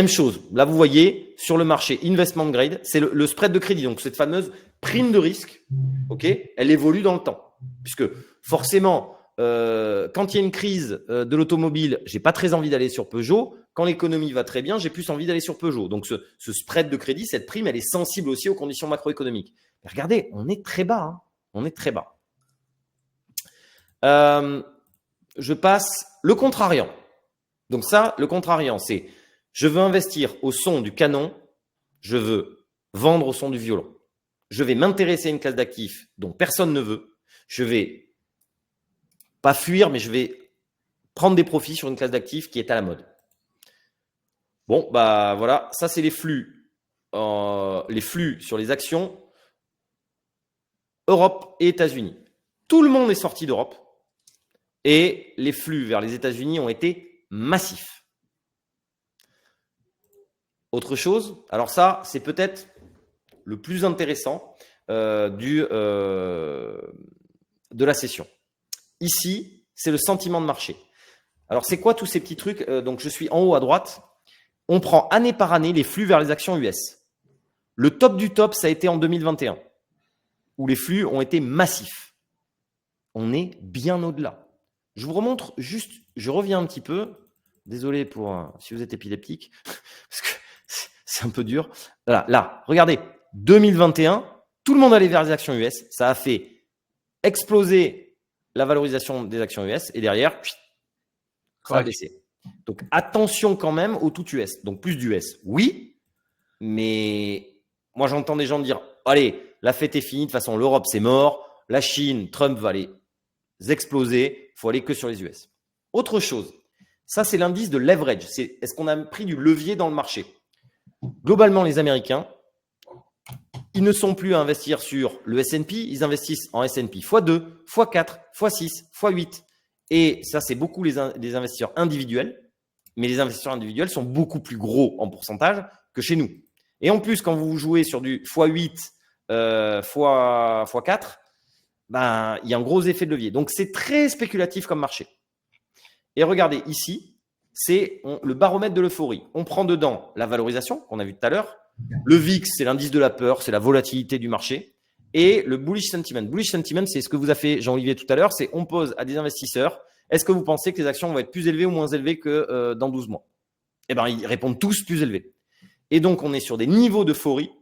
chose. Là, vous voyez, sur le marché investment grade, c'est le spread de crédit. Donc, cette fameuse prime de risque, okay, elle évolue dans le temps. Puisque forcément, quand il y a une crise de l'automobile, j'ai pas très envie d'aller sur Peugeot. Quand l'économie va très bien, j'ai plus envie d'aller sur Peugeot. Donc, ce spread de crédit, cette prime, elle est sensible aussi aux conditions macroéconomiques. Mais regardez, on est très bas. Hein. On est très bas. Je passe le contrariant. Donc ça, le contrariant, c'est je veux investir au son du canon, je veux vendre au son du violon. Je vais m'intéresser à une classe d'actifs dont personne ne veut. Je vais pas fuir, mais je vais prendre des profits sur une classe d'actifs qui est à la mode. Bon, bah voilà, ça c'est les flux sur les actions Europe et États-Unis. Tout le monde est sorti d'Europe et les flux vers les États-Unis ont été massifs. Autre chose, alors ça, c'est peut-être le plus intéressant de la session. Ici, c'est le sentiment de marché. Alors, c'est quoi tous ces petits trucs? Donc, je suis en haut à droite. On prend année par année les flux vers les actions US. Le top du top, ça a été en 2021, où les flux ont été massifs. On est bien au-delà. Je vous remontre juste, je reviens un petit peu. Désolé pour si vous êtes épileptique, parce que c'est un peu dur. Voilà, là, regardez, 2021, tout le monde allait vers les actions US. Ça a fait exploser la valorisation des actions US et derrière, ça a baissé. Donc, attention quand même au tout US. Donc, plus d'US, oui, mais moi, j'entends des gens dire « Allez, la fête est finie, de toute façon, l'Europe, c'est mort. La Chine, Trump va les exploser. Il faut aller que sur les US. » Autre chose, ça, c'est l'indice de leverage. Est-ce qu'on a pris du levier dans le marché? Globalement, les Américains, ils ne sont plus à investir sur le S&P, ils investissent en S&P x2, x4, x6, x8. Et ça, c'est beaucoup des investisseurs individuels. Mais les investisseurs individuels sont beaucoup plus gros en pourcentage que chez nous. Et en plus, quand vous jouez sur du x8, x4, ben, il y a un gros effet de levier. Donc, c'est très spéculatif comme marché. Et regardez, ici, c'est le baromètre de l'euphorie. On prend dedans la valorisation, qu'on a vu tout à l'heure. Le VIX, c'est l'indice de la peur, c'est la volatilité du marché. Et le bullish sentiment. Bullish sentiment, c'est ce que vous a fait Jean-Olivier tout à l'heure. C'est on pose à des investisseurs, est-ce que vous pensez que les actions vont être plus élevées ou moins élevées que dans 12 mois? Eh bien, ils répondent tous plus élevés. Et donc, on est sur des niveaux d'euphorie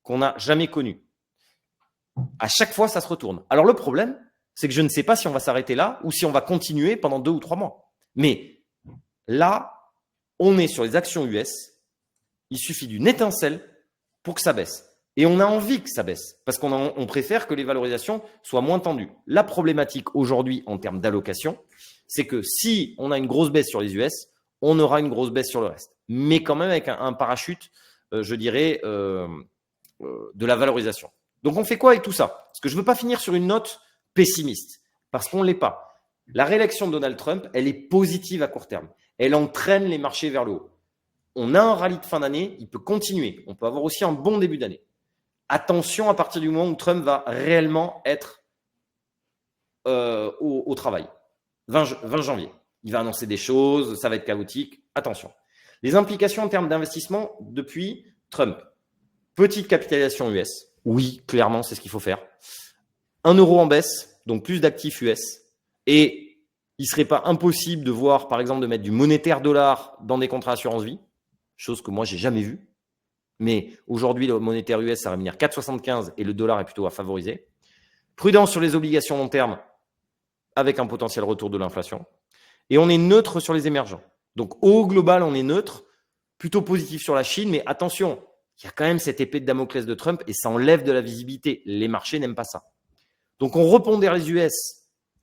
qu'on n'a jamais connus. À chaque fois, ça se retourne. Alors, le problème, c'est que je ne sais pas si on va s'arrêter là ou si on va continuer pendant 2 ou 3 mois. Mais là, on est sur les actions US. Il suffit d'une étincelle pour que ça baisse. Et on a envie que ça baisse parce qu'on préfère que les valorisations soient moins tendues. La problématique aujourd'hui en termes d'allocation, c'est que si on a une grosse baisse sur les US, on aura une grosse baisse sur le reste. Mais quand même avec un parachute, je dirais, de la valorisation. Donc, on fait quoi avec tout ça? Parce que je ne veux pas finir sur une note pessimiste parce qu'on ne l'est pas. La réélection de Donald Trump, elle est positive à court terme. Elle entraîne les marchés vers le haut. On a un rallye de fin d'année, il peut continuer. On peut avoir aussi un bon début d'année. Attention à partir du moment où Trump va réellement être au travail. 20 janvier. Il va annoncer des choses, ça va être chaotique. Attention. Les implications en termes d'investissement depuis Trump. Petite capitalisation US. Oui, clairement, c'est ce qu'il faut faire. 1 euro en baisse, donc plus d'actifs US. Et il ne serait pas impossible de voir, par exemple, de mettre du monétaire dollar dans des contrats assurance vie. Chose que moi, je n'ai jamais vue. Mais aujourd'hui, le monétaire US, ça rémunère 4,75 et le dollar est plutôt à favoriser. Prudence sur les obligations long terme avec un potentiel retour de l'inflation. Et on est neutre sur les émergents. Donc, au global, on est neutre, plutôt positif sur la Chine. Mais attention, il y a quand même cette épée de Damoclès de Trump et ça enlève de la visibilité. Les marchés n'aiment pas ça. Donc, on repondère les US.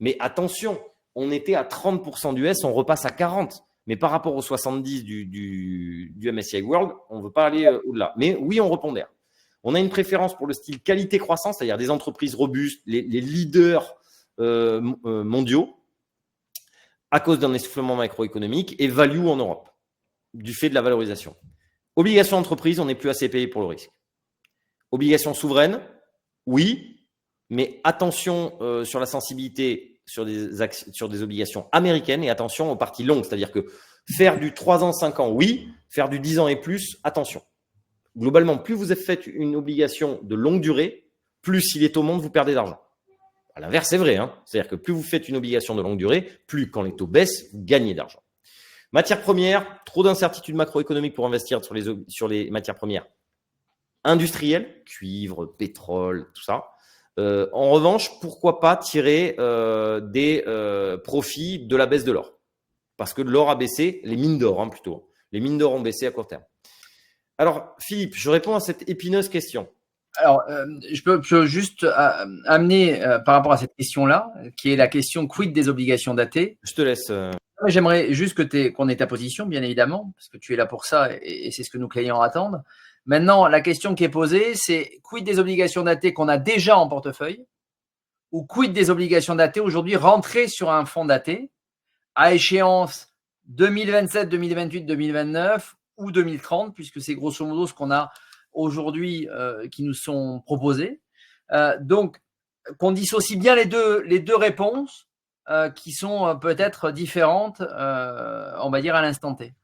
Mais attention, on était à 30% d'US, on repasse à 40%. Mais par rapport aux 70 du MSCI World, on ne veut pas aller au-delà. Mais oui, on repondère. On a une préférence pour le style qualité-croissance, c'est-à-dire des entreprises robustes, les leaders mondiaux, à cause d'un essoufflement macroéconomique, et value en Europe, du fait de la valorisation. Obligations d'entreprise, on n'est plus assez payé pour le risque. Obligations souveraines, oui, mais attention sur la sensibilité sur des obligations américaines et attention aux parties longues. C'est-à-dire que faire du 3 ans, 5 ans, oui, faire du 10 ans et plus, attention. Globalement, plus vous faites une obligation de longue durée, plus si les taux montent, vous perdez d'argent. À l'inverse, c'est vrai. C'est-à-dire que plus vous faites une obligation de longue durée, plus quand les taux baissent, vous gagnez d'argent. Matières premières, trop d'incertitudes macroéconomiques pour investir sur les matières premières industrielles, cuivre, pétrole, tout ça. En revanche, pourquoi pas tirer des profits de la baisse de l'or? Parce que l'or a baissé, les mines d'or plutôt. Les mines d'or ont baissé à court terme. Alors, Philippe, je réponds à cette épineuse question. Alors, je peux juste amener par rapport à cette question-là, qui est la question quid des obligations datées. Je te laisse. J'aimerais juste qu'on ait ta position, bien évidemment, parce que tu es là pour ça et c'est ce que nos clients attendent. Maintenant, la question qui est posée, c'est quid des obligations datées qu'on a déjà en portefeuille ou quid des obligations datées aujourd'hui rentrées sur un fonds daté à échéance 2027, 2028, 2029 ou 2030, puisque c'est grosso modo ce qu'on a aujourd'hui qui nous sont proposés. Donc, qu'on dissocie bien les deux réponses qui sont peut-être différentes, on va dire, à l'instant T.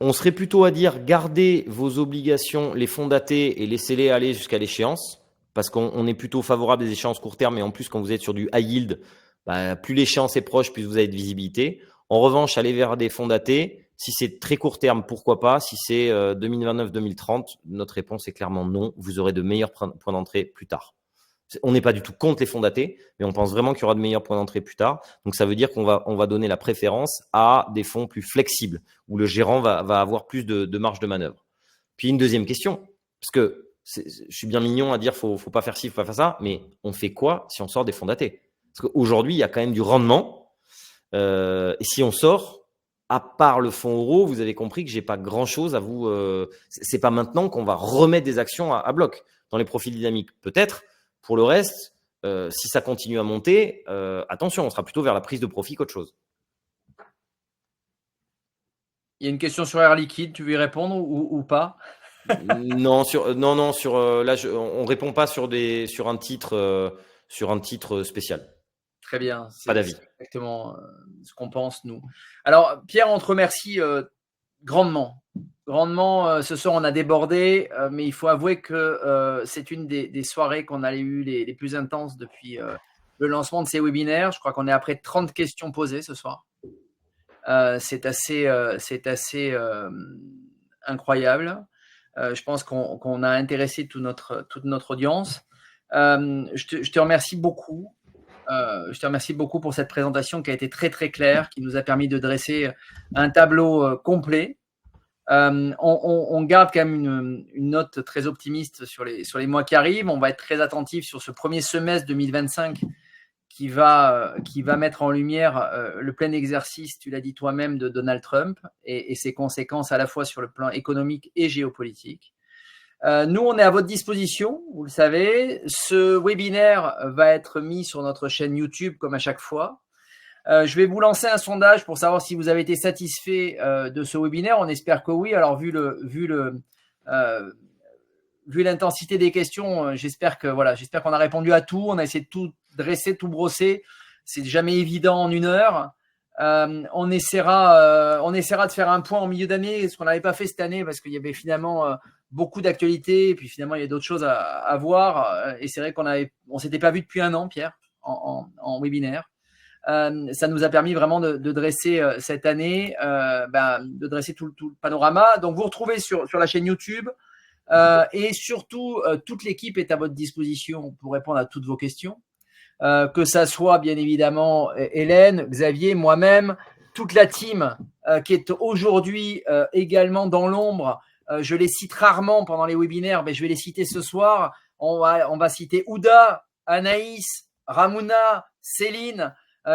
On serait plutôt à dire gardez vos obligations, les fonds datés et laissez-les aller jusqu'à l'échéance parce qu'on est plutôt favorable des échéances court terme et en plus quand vous êtes sur du high yield, plus l'échéance est proche, plus vous avez de visibilité. En revanche, allez vers des fonds datés. Si c'est très court terme, pourquoi pas? Si c'est 2029-2030, notre réponse est clairement non. Vous aurez de meilleurs points d'entrée plus tard. On n'est pas du tout contre les fonds datés, mais on pense vraiment qu'il y aura de meilleurs points d'entrée plus tard. Donc, ça veut dire qu'on va donner la préférence à des fonds plus flexibles, où le gérant va avoir plus de marge de manœuvre. Puis, une deuxième question, parce que je suis bien mignon à dire faut pas faire ci, faut pas faire ça, mais on fait quoi si on sort des fonds datés? Parce qu'aujourd'hui, il y a quand même du rendement. Et si on sort, à part le fonds euro, vous avez compris que j'ai pas grand-chose à vous… c'est pas maintenant qu'on va remettre des actions à bloc dans les profils dynamiques. Peut-être. Pour le reste, si ça continue à monter, attention, on sera plutôt vers la prise de profit qu'autre chose. Il y a une question sur Air Liquide, tu veux y répondre ou pas? Non, là, on répond pas sur un titre spécial. Très bien. Pas d'avis. C'est exactement ce qu'on pense, nous. Alors, Pierre, on te remercie grandement. Ce soir, on a débordé, mais il faut avouer que c'est une des soirées qu'on a eues les plus intenses depuis le lancement de ces webinaires. Je crois qu'on est à près de 30 questions posées ce soir. C'est assez incroyable. Je pense qu'on a intéressé toute notre audience. Je te remercie beaucoup. Je te remercie beaucoup pour cette présentation qui a été très très claire, qui nous a permis de dresser un tableau complet. On garde quand même une note très optimiste sur les mois qui arrivent. On va être très attentif sur ce premier semestre 2025 qui va mettre en lumière le plein exercice, tu l'as dit toi-même, de Donald Trump et ses conséquences à la fois sur le plan économique et géopolitique. Nous, on est à votre disposition, vous le savez. Ce webinaire va être mis sur notre chaîne YouTube comme à chaque fois. Je vais vous lancer un sondage pour savoir si vous avez été satisfait de ce webinaire. On espère que oui. Alors, vu l'intensité des questions, j'espère qu'on a répondu à tout. On a essayé de tout dresser, tout brosser. C'est jamais évident en 1 heure. On essaiera de faire un point en milieu d'année, ce qu'on n'avait pas fait cette année parce qu'il y avait finalement beaucoup d'actualités et puis finalement il y a d'autres choses à voir. Et c'est vrai qu'on s'était pas vu depuis 1 an, Pierre, en webinaire. Ça nous a permis vraiment de dresser cette année, de dresser tout le panorama. Donc vous retrouvez sur la chaîne YouTube Et surtout, toute l'équipe est à votre disposition pour répondre à toutes vos questions. Que ça soit bien évidemment Hélène, Xavier, moi-même, toute la team qui est aujourd'hui également dans l'ombre. Je les cite rarement pendant les webinaires, mais je vais les citer ce soir. On va citer Ouda, Anaïs, Ramuna, Céline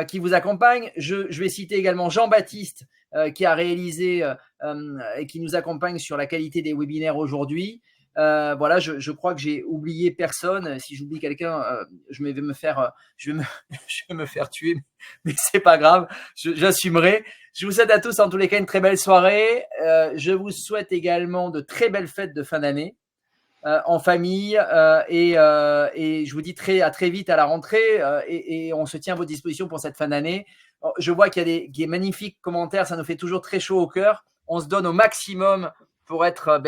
qui vous accompagnent. Je vais citer également Jean-Baptiste qui a réalisé et qui nous accompagne sur la qualité des webinaires aujourd'hui. Voilà, je crois que j'ai oublié personne. Si j'oublie quelqu'un, je vais me faire tuer, mais c'est pas grave, j'assumerai. Je vous souhaite à tous en tous les cas une très belle soirée. Je vous souhaite également de très belles fêtes de fin d'année en famille et je vous dis à très vite à la rentrée et on se tient à votre disposition pour cette fin d'année. Je vois qu'il y a des magnifiques commentaires, ça nous fait toujours très chaud au cœur. On se donne au maximum pour être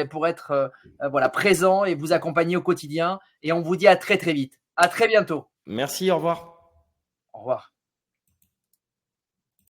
voilà, présent et vous accompagner au quotidien. Et on vous dit à très très vite. À très bientôt. Merci, au revoir. Au revoir.